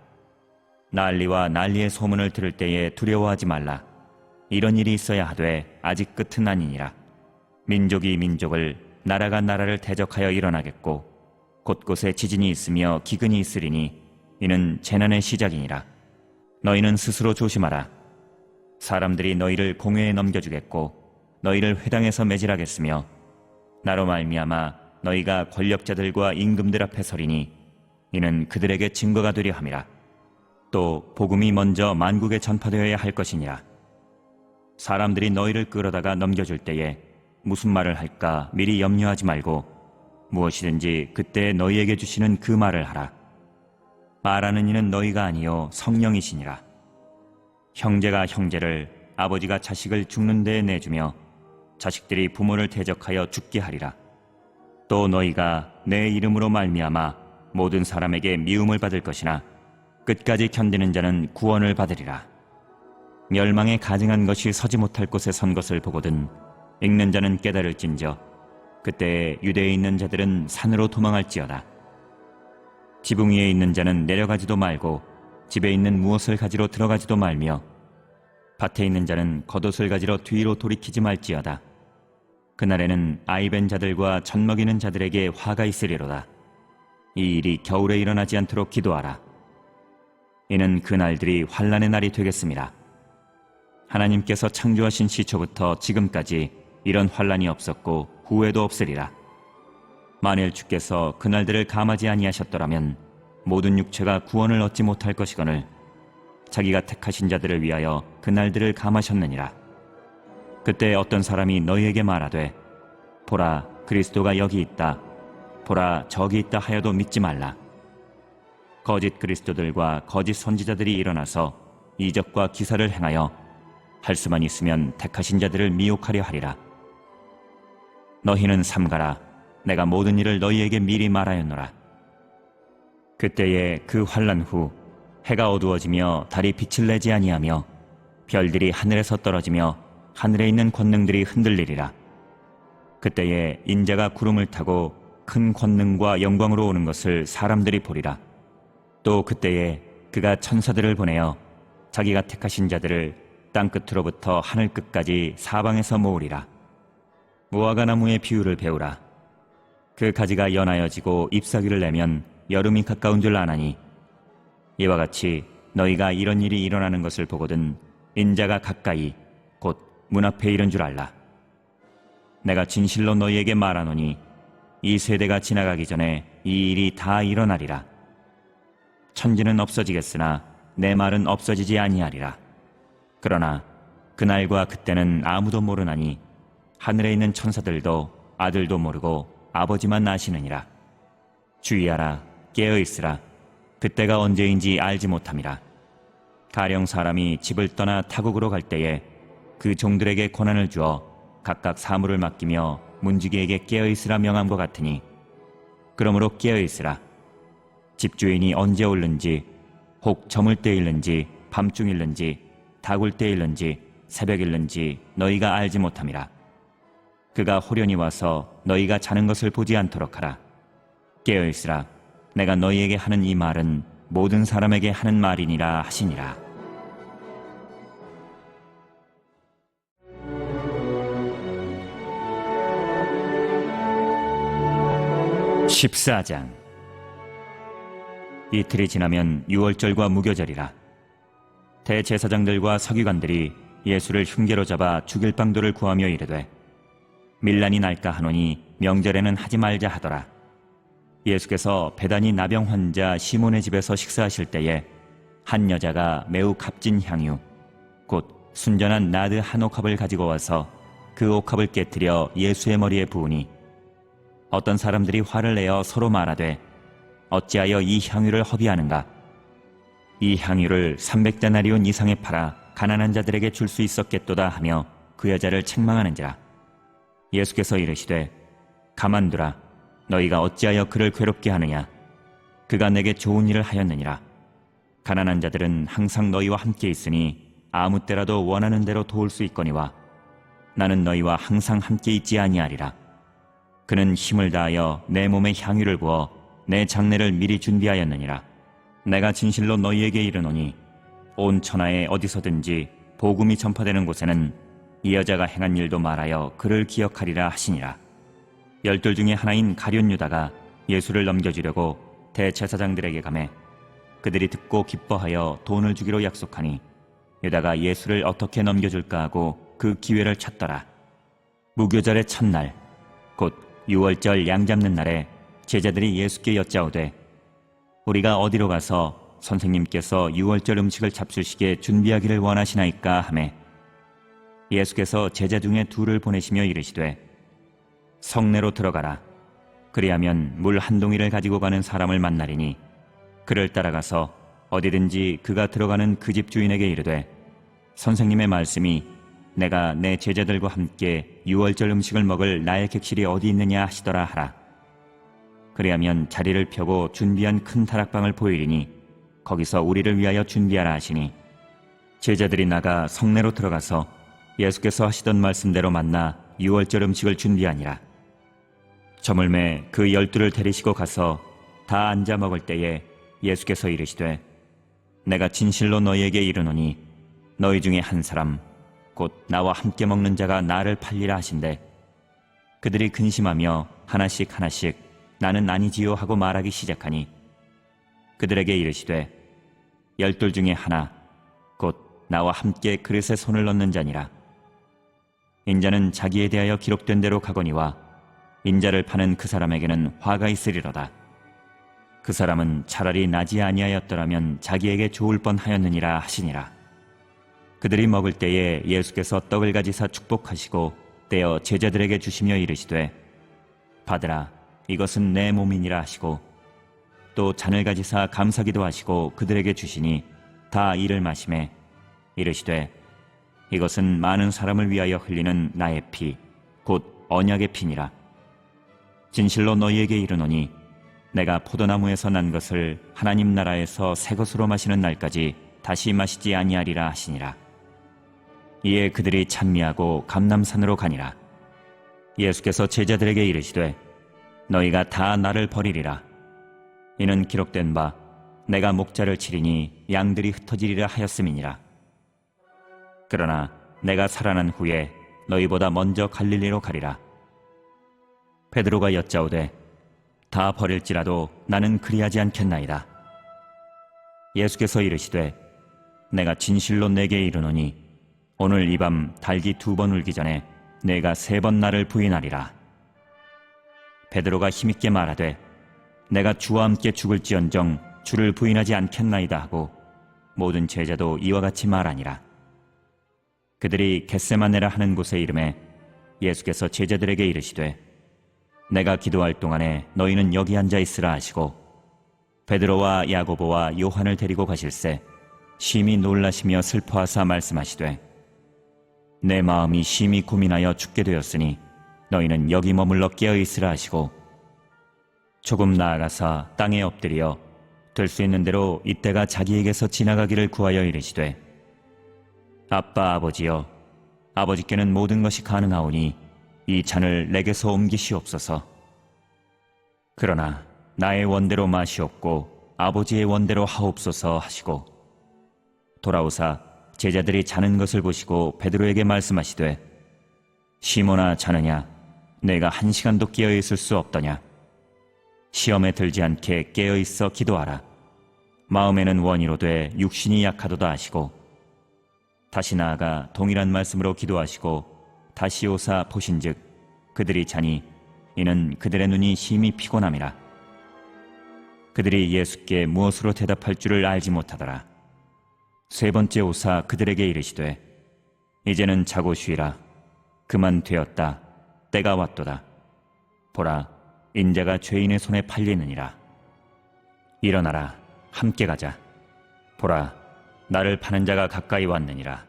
난리와 난리의 소문을 들을 때에 두려워하지 말라. 이런 일이 있어야 하되 아직 끝은 아니니라. 민족이 민족을 나라가 나라를 대적하여 일어나겠고 곳곳에 지진이 있으며 기근이 있으리니 이는 재난의 시작이니라. 너희는 스스로 조심하라. 사람들이 너희를 공회에 넘겨주겠고 너희를 회당에서 매질하겠으며 나로 말미암아 너희가 권력자들과 임금들 앞에 서리니 이는 그들에게 증거가 되려 함이라. 또 복음이 먼저 만국에 전파되어야 할 것이니라. 사람들이 너희를 끌어다가 넘겨줄 때에 무슨 말을 할까 미리 염려하지 말고 무엇이든지 그때 너희에게 주시는 그 말을 하라. 말하는 이는 너희가 아니요 성령이시니라. 형제가 형제를, 아버지가 자식을 죽는 데에 내주며 자식들이 부모를 대적하여 죽게 하리라. 또 너희가 내 이름으로 말미암아 모든 사람에게 미움을 받을 것이나 끝까지 견디는 자는 구원을 받으리라. 멸망에 가증한 것이 서지 못할 곳에 선 것을 보거든 읽는 자는 깨달을진저 그때 유대에 있는 자들은 산으로 도망할지어다. 지붕 위에 있는 자는 내려가지도 말고 집에 있는 무엇을 가지러 들어가지도 말며 밭에 있는 자는 겉옷을 가지러 뒤로 돌이키지 말지어다. 그날에는 아이벤 자들과 젖먹이는 자들에게 화가 있으리로다. 이 일이 겨울에 일어나지 않도록 기도하라. 이는 그 날들이 환난의 날이 되겠습니다. 하나님께서 창조하신 시초부터 지금까지 이런 환난이 없었고 후에도 없으리라. 만일 주께서 그 날들을 감하지 아니하셨더라면 모든 육체가 구원을 얻지 못할 것이거늘 자기가 택하신 자들을 위하여 그 날들을 감하셨느니라. 그때 어떤 사람이 너희에게 말하되 보라 그리스도가 여기 있다, 보라 저기 있다 하여도 믿지 말라. 거짓 그리스도들과 거짓 선지자들이 일어나서 이적과 기사를 행하여 할 수만 있으면 택하신 자들을 미혹하려 하리라. 너희는 삼가라. 내가 모든 일을 너희에게 미리 말하였노라. 그때에 그 환난 후 해가 어두워지며 달이 빛을 내지 아니하며 별들이 하늘에서 떨어지며 하늘에 있는 권능들이 흔들리리라. 그때에 인자가 구름을 타고 큰 권능과 영광으로 오는 것을 사람들이 보리라. 또 그때에 그가 천사들을 보내어 자기가 택하신 자들을 땅끝으로부터 하늘 끝까지 사방에서 모으리라. 무화과 나무의 비유를 배우라. 그 가지가 연하여지고 잎사귀를 내면 여름이 가까운 줄 아나니 이와 같이 너희가 이런 일이 일어나는 것을 보거든 인자가 가까이 곧 문 앞에 이른 줄 알라. 내가 진실로 너희에게 말하노니 이 세대가 지나가기 전에 이 일이 다 일어나리라. 천지는 없어지겠으나 내 말은 없어지지 아니하리라. 그러나 그날과 그때는 아무도 모르나니 하늘에 있는 천사들도 아들도 모르고 아버지만 아시느니라. 주의하라. 깨어있으라. 그때가 언제인지 알지 못함이라. 가령 사람이 집을 떠나 타국으로 갈 때에 그 종들에게 권한을 주어 각각 사물을 맡기며 문지기에게 깨어있으라 명함과 같으니 그러므로 깨어있으라. 집주인이 언제 올는지 혹 저물 때일는지 밤중일는지 다굴 때일는지 새벽일는지 너희가 알지 못함이라. 그가 호련히 와서 너희가 자는 것을 보지 않도록 하라. 깨어있으라. 내가 너희에게 하는 이 말은 모든 사람에게 하는 말이니라 하시니라. 14장. 이틀이 지나면 유월절과 무교절이라. 대제사장들과 서기관들이 예수를 흉계로 잡아 죽일 방도를 구하며 이르되 밀란이 날까 하노니 명절에는 하지 말자 하더라. 예수께서 베다니 나병 환자 시몬의 집에서 식사하실 때에 한 여자가 매우 값진 향유 곧 순전한 나드 한 옥합을 가지고 와서 그 옥합을 깨뜨려 예수의 머리에 부으니 어떤 사람들이 화를 내어 서로 말하되 어찌하여 이 향유를 허비하는가? 이 향유를 300데나리온 이상에 팔아 가난한 자들에게 줄 수 있었겠도다 하며 그 여자를 책망하는지라. 예수께서 이르시되 가만두라. 너희가 어찌하여 그를 괴롭게 하느냐? 그가 내게 좋은 일을 하였느니라. 가난한 자들은 항상 너희와 함께 있으니 아무 때라도 원하는 대로 도울 수 있거니와 나는 너희와 항상 함께 있지 아니하리라. 그는 힘을 다하여 내 몸에 향유를 부어 내 장례를 미리 준비하였느니라. 내가 진실로 너희에게 이르노니 온 천하에 어디서든지 복음이 전파되는 곳에는 이 여자가 행한 일도 말하여 그를 기억하리라 하시니라. 12 중에 하나인 가룟 유다가 예수를 넘겨주려고 대제사장들에게 가매 그들이 듣고 기뻐하여 돈을 주기로 약속하니 유다가 예수를 어떻게 넘겨줄까 하고 그 기회를 찾더라. 무교절의 첫날 곧 유월절 양 잡는 날에 제자들이 예수께 여짜오되 우리가 어디로 가서 선생님께서 유월절 음식을 잡수시게 준비하기를 원하시나이까 하매 예수께서 제자 중에 둘을 보내시며 이르시되 성내로 들어가라. 그리하면 물 한 동이를 가지고 가는 사람을 만나리니 그를 따라가서 어디든지 그가 들어가는 그 집 주인에게 이르되 선생님의 말씀이 내가 내 제자들과 함께 유월절 음식을 먹을 나의 객실이 어디 있느냐 하시더라 하라. 그리하면 자리를 펴고 준비한 큰 다락방을 보이리니 거기서 우리를 위하여 준비하라 하시니 제자들이 나가 성내로 들어가서 예수께서 하시던 말씀대로 만나 유월절 음식을 준비하니라. 저물매 그 12를 데리시고 가서 다 앉아 먹을 때에 예수께서 이르시되 내가 진실로 너희에게 이르노니 너희 중에 한 사람 곧 나와 함께 먹는 자가 나를 팔리라 하신대 그들이 근심하며 하나씩 하나씩 나는 아니지요 하고 말하기 시작하니 그들에게 이르시되 12 중에 하나 곧 나와 함께 그릇에 손을 넣는 자니라. 인자는 자기에 대하여 기록된 대로 가거니와 인자를 파는 그 사람에게는 화가 있으리로다. 그 사람은 차라리 나지 아니하였더라면 자기에게 좋을 뻔하였느니라 하시니라. 그들이 먹을 때에 예수께서 떡을 가지사 축복하시고 떼어 제자들에게 주시며 이르시되 받으라 이것은 내 몸이니라 하시고 또 잔을 가지사 감사기도 하시고 그들에게 주시니 다 이를 마시매 이르시되 이것은 많은 사람을 위하여 흘리는 나의 피 곧 언약의 피니라. 진실로 너희에게 이르노니 내가 포도나무에서 난 것을 하나님 나라에서 새 것으로 마시는 날까지 다시 마시지 아니하리라 하시니라. 이에 그들이 찬미하고 감람산으로 가니라. 예수께서 제자들에게 이르시되 너희가 다 나를 버리리라. 이는 기록된 바 내가 목자를 치리니 양들이 흩어지리라 하였음이니라. 그러나 내가 살아난 후에 너희보다 먼저 갈릴리로 가리라. 베드로가 여짜오되 다 버릴지라도 나는 그리하지 않겠나이다. 예수께서 이르시되 내가 진실로 내게 이르노니 오늘 이 밤 달기 2번 울기 전에 내가 3번 나를 부인하리라. 베드로가 힘있게 말하되 내가 주와 함께 죽을지언정 주를 부인하지 않겠나이다 하고 모든 제자도 이와 같이 말하니라. 그들이 겟세마네라 하는 곳에 이름에 예수께서 제자들에게 이르시되 내가 기도할 동안에 너희는 여기 앉아 있으라 하시고 베드로와 야고보와 요한을 데리고 가실새 심히 놀라시며 슬퍼하사 말씀하시되 내 마음이 심히 고민하여 죽게 되었으니 너희는 여기 머물러 깨어 있으라 하시고 조금 나아가사 땅에 엎드려 될 수 있는 대로 이때가 자기에게서 지나가기를 구하여 이르시되 아빠 아버지여 아버지께는 모든 것이 가능하오니 이 잔을 내게서 옮기시옵소서. 그러나 나의 원대로 마시옵고 아버지의 원대로 하옵소서 하시고 돌아오사 제자들이 자는 것을 보시고 베드로에게 말씀하시되 시몬아 자느냐 내가 1시간도 깨어 있을 수 없더냐. 시험에 들지 않게 깨어 있어 기도하라. 마음에는 원이로 돼 육신이 약하도다 하시고 다시 나아가 동일한 말씀으로 기도하시고 다시 오사 보신즉 그들이 자니 이는 그들의 눈이 심히 피곤함이라. 그들이 예수께 무엇으로 대답할 줄을 알지 못하더라. 3번째 오사 그들에게 이르시되 이제는 자고 쉬라. 그만 되었다. 때가 왔도다. 보라 인자가 죄인의 손에 팔리느니라. 일어나라 함께 가자. 보라 나를 파는 자가 가까이 왔느니라.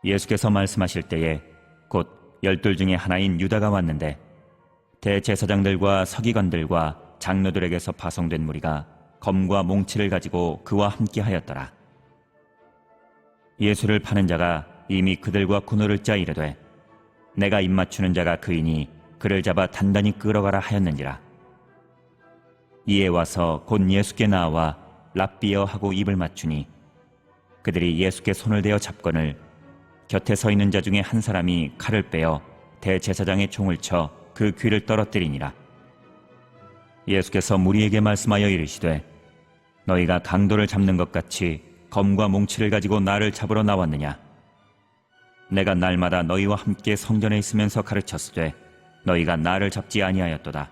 예수께서 말씀하실 때에 곧 12 중에 하나인 유다가 왔는데 대제사장들과 서기관들과 장로들에게서 파송된 무리가 검과 몽치를 가지고 그와 함께 하였더라. 예수를 파는 자가 이미 그들과 군호를 짜 이르되 내가 입맞추는 자가 그이니 그를 잡아 단단히 끌어가라 하였느니라. 이에 와서 곧 예수께 나와 랍비여 하고 입을 맞추니 그들이 예수께 손을 대어 잡거늘 곁에 서 있는 자 중에 한 사람이 칼을 빼어 대제사장의 총을 쳐 그 귀를 떨어뜨리니라. 예수께서 무리에게 말씀하여 이르시되 너희가 강도를 잡는 것 같이 검과 몽치를 가지고 나를 잡으러 나왔느냐. 내가 날마다 너희와 함께 성전에 있으면서 가르쳤으되 너희가 나를 잡지 아니하였도다.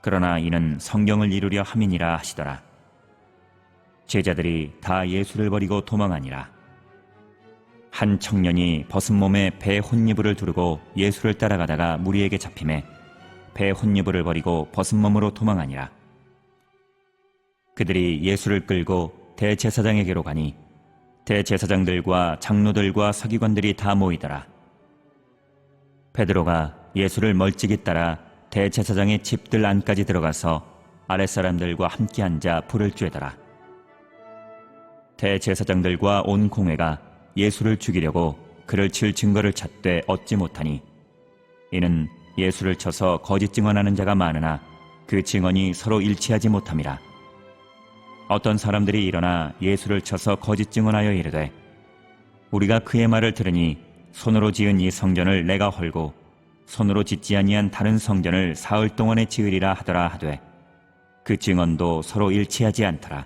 그러나 이는 성경을 이루려 함이니라 하시더라. 제자들이 다 예수를 버리고 도망하니라. 한 청년이 벗은 몸에 배 혼니부를 두르고 예수를 따라가다가 무리에게 잡히매 배 혼니부를 버리고 벗은 몸으로 도망하니라. 그들이 예수를 끌고 대제사장에게로 가니 대제사장들과 장로들과 서기관들이 다 모이더라. 베드로가 예수를 멀찍이 따라 대제사장의 집들 안까지 들어가서 아랫사람들과 함께 앉아 불을 쬐더라. 대제사장들과 온 공회가 예수를 죽이려고 그를 칠 증거를 찾되 얻지 못하니 이는 예수를 쳐서 거짓 증언하는 자가 많으나 그 증언이 서로 일치하지 못함이라. 어떤 사람들이 일어나 예수를 쳐서 거짓 증언하여 이르되 우리가 그의 말을 들으니 손으로 지은 이 성전을 내가 헐고 손으로 짓지 아니한 다른 성전을 사흘 동안에 지으리라 하더라 하되 그 증언도 서로 일치하지 않더라.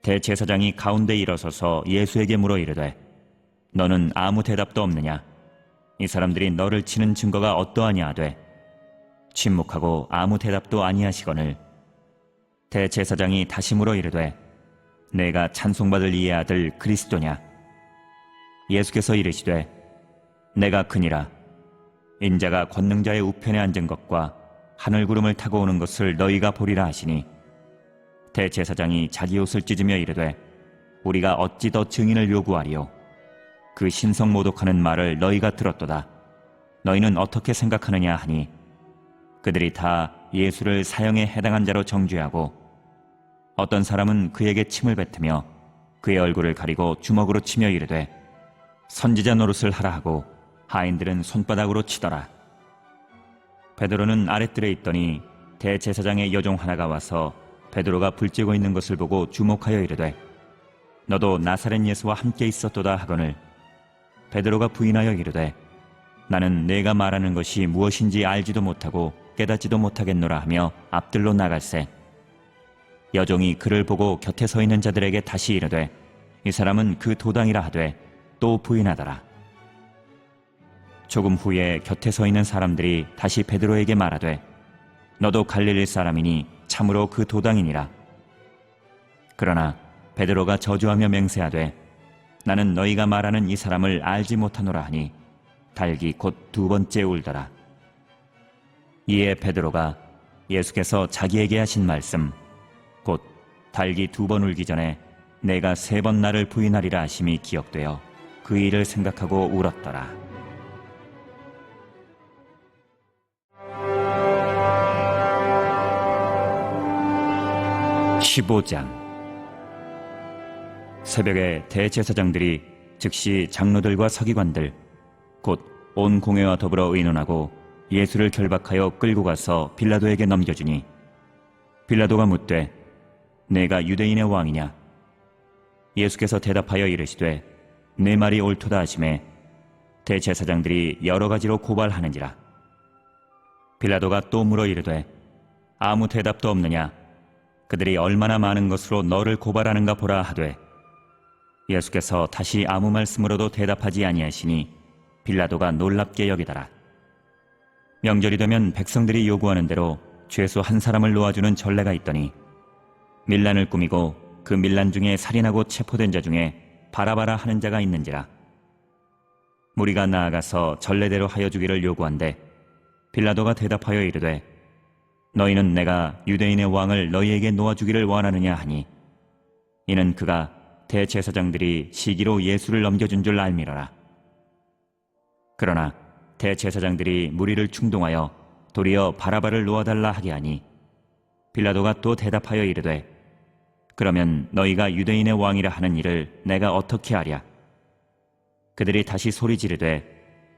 대제사장이 가운데 일어서서 예수에게 물어 이르되 너는 아무 대답도 없느냐? 이 사람들이 너를 치는 증거가 어떠하냐 하되 침묵하고 아무 대답도 아니하시거늘 대제사장이 다시 물어 이르되 내가 찬송받을 이의 아들 그리스도냐? 예수께서 이르시되 내가 그니라. 인자가 권능자의 우편에 앉은 것과 하늘 구름을 타고 오는 것을 너희가 보리라 하시니 대제사장이 자기 옷을 찢으며 이르되 우리가 어찌 더 증인을 요구하리요? 그 신성 모독하는 말을 너희가 들었도다. 너희는 어떻게 생각하느냐 하니 그들이 다 예수를 사형에 해당한 자로 정죄하고 어떤 사람은 그에게 침을 뱉으며 그의 얼굴을 가리고 주먹으로 치며 이르되 선지자 노릇을 하라 하고 하인들은 손바닥으로 치더라. 베드로는 아랫뜰에 있더니 대제사장의 여종 하나가 와서 베드로가 불 쬐고 있는 것을 보고 주목하여 이르되 너도 나사렛 예수와 함께 있었도다 하거늘 베드로가 부인하여 이르되 나는 내가 말하는 것이 무엇인지 알지도 못하고 깨닫지도 못하겠노라 하며 앞들로 나갈새 여종이 그를 보고 곁에 서 있는 자들에게 다시 이르되 이 사람은 그 도당이라 하되 또 부인하더라. 조금 후에 곁에 서 있는 사람들이 다시 베드로에게 말하되 너도 갈릴리 사람이니 참으로 그 도당이니라. 그러나 베드로가 저주하며 맹세하되 나는 너희가 말하는 이 사람을 알지 못하노라 하니 달기 곧 두 번째 울더라. 이에 베드로가 예수께서 자기에게 하신 말씀 곧 달기 두 번 울기 전에 내가 세 번 나를 부인하리라 하심이 기억되어 그 일을 생각하고 울었더라. 15장. 새벽에 대제사장들이 즉시 장로들과 서기관들 곧 온 공회와 더불어 의논하고 예수를 결박하여 끌고 가서 빌라도에게 넘겨주니 빌라도가 묻되 내가 유대인의 왕이냐? 예수께서 대답하여 이르시되 내 말이 옳도다 하시매 대제사장들이 여러 가지로 고발하는지라. 빌라도가 또 물어 이르되 아무 대답도 없느냐? 그들이 얼마나 많은 것으로 너를 고발하는가 보라 하되 예수께서 다시 아무 말씀으로도 대답하지 아니하시니 빌라도가 놀랍게 여기더라. 명절이 되면 백성들이 요구하는 대로 죄수 한 사람을 놓아주는 전례가 있더니 밀란을 꾸미고 그 밀란 중에 살인하고 체포된 자 중에 바라바라 하는 자가 있는지라. 무리가 나아가서 전례대로 하여 주기를 요구한대 빌라도가 대답하여 이르되 너희는 내가 유대인의 왕을 너희에게 놓아주기를 원하느냐 하니 이는 그가 대제사장들이 시기로 예수를 넘겨준 줄 알미러라. 그러나 대제사장들이 무리를 충동하여 도리어 바라바를 놓아달라 하게 하니 빌라도가 또 대답하여 이르되 그러면 너희가 유대인의 왕이라 하는 일을 내가 어떻게 하랴? 그들이 다시 소리 지르되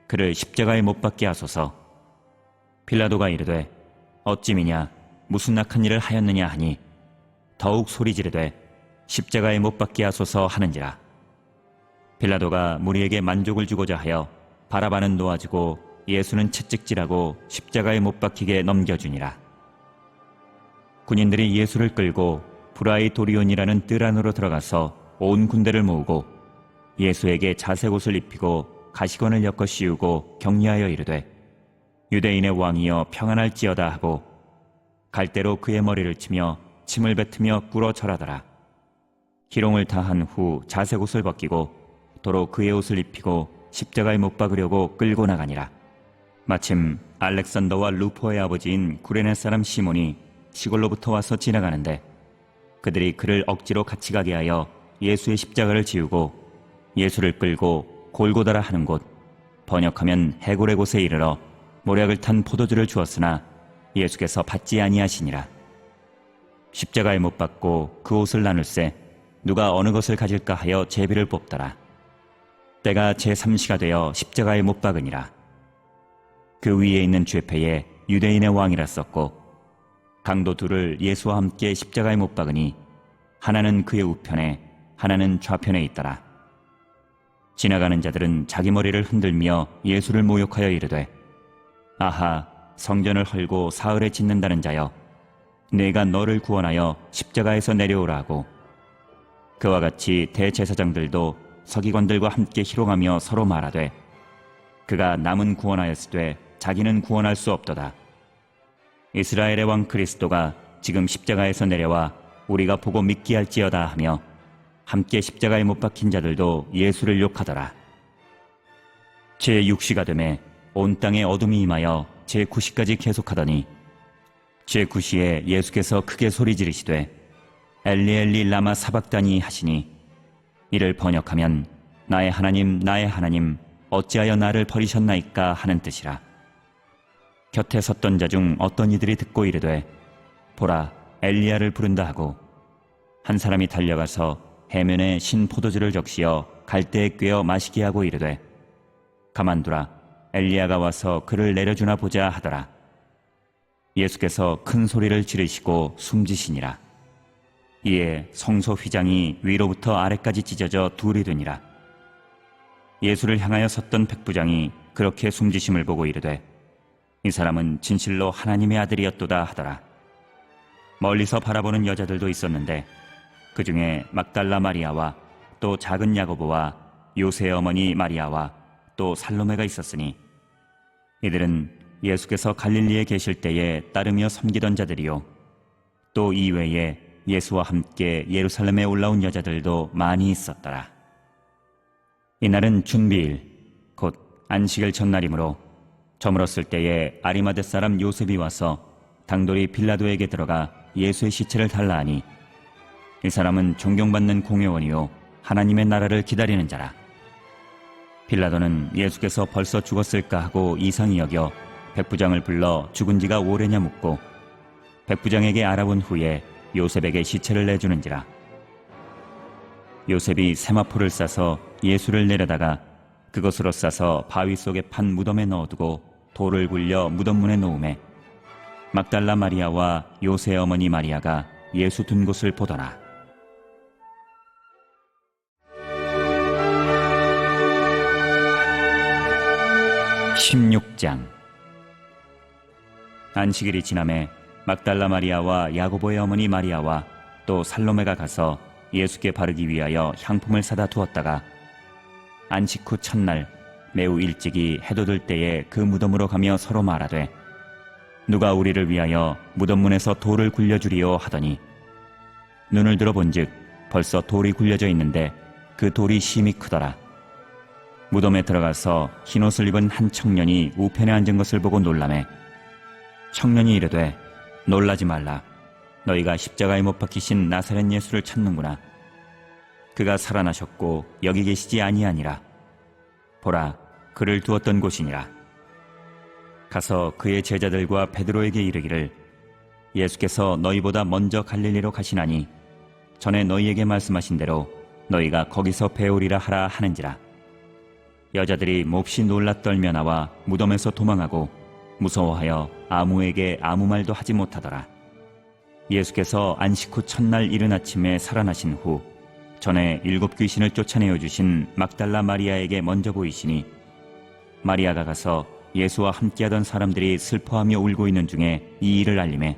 그를 십자가에 못 박게 하소서. 빌라도가 이르되 어찌미냐 무슨 악한 일을 하였느냐 하니 더욱 소리 지르되 십자가에 못 박게 하소서 하는지라. 빌라도가 무리에게 만족을 주고자 하여 바라바는 놓아주고 예수는 채찍질하고 십자가에 못 박히게 넘겨주니라. 군인들이 예수를 끌고 브라이 도리온이라는 뜰 안으로 들어가서 온 군대를 모으고 예수에게 자색 옷을 입히고 가시관을 엮어 씌우고 격려하여 이르되 유대인의 왕이여 평안할지어다 하고 갈대로 그의 머리를 치며 침을 뱉으며 꿇어 절하더라. 희롱을 다한 후 자색 옷을 벗기고 도로 그의 옷을 입히고 십자가에 못 박으려고 끌고 나가니라. 마침 알렉산더와 루포의 아버지인 구레네 사람 시몬이 시골로부터 와서 지나가는데 그들이 그를 억지로 같이 가게 하여 예수의 십자가를 지우고 예수를 끌고 골고다라 하는 곳, 번역하면 해골의 곳에 이르러 모략을 탄 포도주를 주었으나 예수께서 받지 아니하시니라. 십자가에 못 박고 그 옷을 나눌세 누가 어느 것을 가질까 하여 제비를 뽑더라. 때가 제3시가 되어 십자가에 못 박으니라. 그 위에 있는 죄패에 유대인의 왕이라 썼고 강도 둘을 예수와 함께 십자가에 못 박으니 하나는 그의 우편에 하나는 좌편에 있더라. 지나가는 자들은 자기 머리를 흔들며 예수를 모욕하여 이르되 아하 성전을 헐고 사흘에 짓는다는 자여 내가 너를 구원하여 십자가에서 내려오라 하고 그와 같이 대제사장들도 서기관들과 함께 희롱하며 서로 말하되 그가 남은 구원하였으되 자기는 구원할 수 없도다. 이스라엘의 왕 그리스도가 지금 십자가에서 내려와 우리가 보고 믿게 할지어다 하며 함께 십자가에 못 박힌 자들도 예수를 욕하더라. 제6시가 되매 온 땅에 어둠이 임하여 제9시까지 계속하더니 제9시에 예수께서 크게 소리 지르시되 엘리 엘리 라마 사박다니 하시니 이를 번역하면 나의 하나님 어찌하여 나를 버리셨나이까 하는 뜻이라. 곁에 섰던 자 중 어떤 이들이 듣고 이르되 보라 엘리야를 부른다 하고 한 사람이 달려가서 해면에 신 포도주를 적시어 갈대에 꿰어 마시게 하고 이르되 가만두라 엘리야가 와서 그를 내려주나 보자 하더라. 예수께서 큰 소리를 지르시고 숨지시니라. 이에 성소 휘장이 위로부터 아래까지 찢어져 둘이 되니라. 예수를 향하여 섰던 백부장이 그렇게 숨지심을 보고 이르되 이 사람은 진실로 하나님의 아들이었도다 하더라. 멀리서 바라보는 여자들도 있었는데 그 중에 막달라 마리아와 또 작은 야고보와 요새의 어머니 마리아와 또 살로메가 있었으니 이들은 예수께서 갈릴리에 계실 때에 따르며 섬기던 자들이요 또 이외에 예수와 함께 예루살렘에 올라온 여자들도 많이 있었더라. 이날은 준비일 곧 안식일 전날이므로 저물었을 때에 아리마대 사람 요셉이 와서 당돌이 빌라도에게 들어가 예수의 시체를 달라 하니 이 사람은 존경받는 공회원이요 하나님의 나라를 기다리는 자라. 빌라도는 예수께서 벌써 죽었을까 하고 이상히 여겨 백부장을 불러 죽은 지가 오래냐 묻고 백부장에게 알아본 후에 요셉에게 시체를 내주는지라. 요셉이 세마포를 싸서 예수를 내려다가 그것으로 싸서 바위 속에 판 무덤에 넣어두고 돌을 굴려 무덤문에 놓음에 막달라 마리아와 요새의 어머니 마리아가 예수 둔 곳을 보더라. (16장) 안식일이 지남에 막달라 마리아와 야고보의 어머니 마리아와 또 살로메가 가서 예수께 바르기 위하여 향품을 사다 두었다가 안식 후 첫날 매우 일찍이 해돋을 때에 그 무덤으로 가며 서로 말하되 누가 우리를 위하여 무덤문에서 돌을 굴려주리요 하더니 눈을 들어 본즉 벌써 돌이 굴려져 있는데 그 돌이 심히 크더라. 무덤에 들어가서 흰옷을 입은 한 청년이 우편에 앉은 것을 보고 놀라매 청년이 이르되 놀라지 말라. 너희가 십자가에 못 박히신 나사렛 예수를 찾는구나. 그가 살아나셨고 여기 계시지 아니하니라. 보라, 그를 두었던 곳이니라. 가서 그의 제자들과 베드로에게 이르기를 예수께서 너희보다 먼저 갈릴리로 가시나니 전에 너희에게 말씀하신 대로 너희가 거기서 배우리라 하라 하는지라. 여자들이 몹시 놀라 떨며 나와 무덤에서 도망하고 무서워하여 아무에게 아무 말도 하지 못하더라. 예수께서 안식 후 첫날 이른 아침에 살아나신 후 전에 7 귀신을 쫓아내어 주신 막달라 마리아에게 먼저 보이시니 마리아가 가서 예수와 함께하던 사람들이 슬퍼하며 울고 있는 중에 이 일을 알림해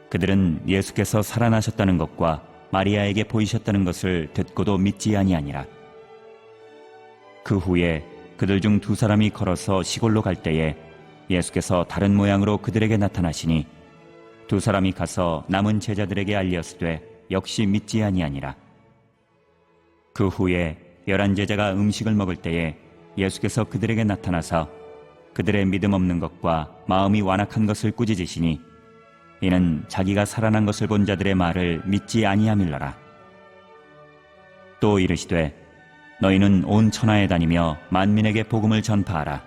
그들은 예수께서 살아나셨다는 것과 마리아에게 보이셨다는 것을 듣고도 믿지 아니하니라. 그 후에 그들 중 두 사람이 걸어서 시골로 갈 때에 예수께서 다른 모양으로 그들에게 나타나시니 두 사람이 가서 남은 제자들에게 알렸으되 역시 믿지 아니하니라. 그 후에 11 제자가 음식을 먹을 때에 예수께서 그들에게 나타나사 그들의 믿음 없는 것과 마음이 완악한 것을 꾸짖으시니 이는 자기가 살아난 것을 본 자들의 말을 믿지 아니함일러라. 또 이르시되 너희는 온 천하에 다니며 만민에게 복음을 전파하라.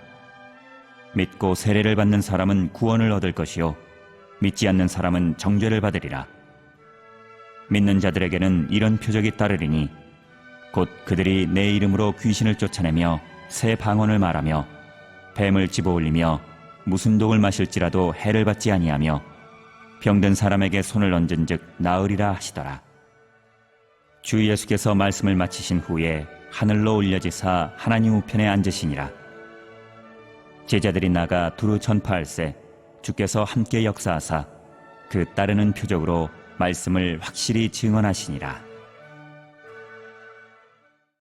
믿고 세례를 받는 사람은 구원을 얻을 것이요 믿지 않는 사람은 정죄를 받으리라. 믿는 자들에게는 이런 표적이 따르리니 곧 그들이 내 이름으로 귀신을 쫓아내며 새 방언을 말하며 뱀을 집어올리며 무슨 독을 마실지라도 해를 받지 아니하며 병든 사람에게 손을 얹은즉 나으리라 하시더라. 주 예수께서 말씀을 마치신 후에 하늘로 올려지사 하나님 우편에 앉으시니라. 제자들이 나가 두루 전파할세 주께서 함께 역사하사 그 따르는 표적으로 말씀을 확실히 증언하시니라.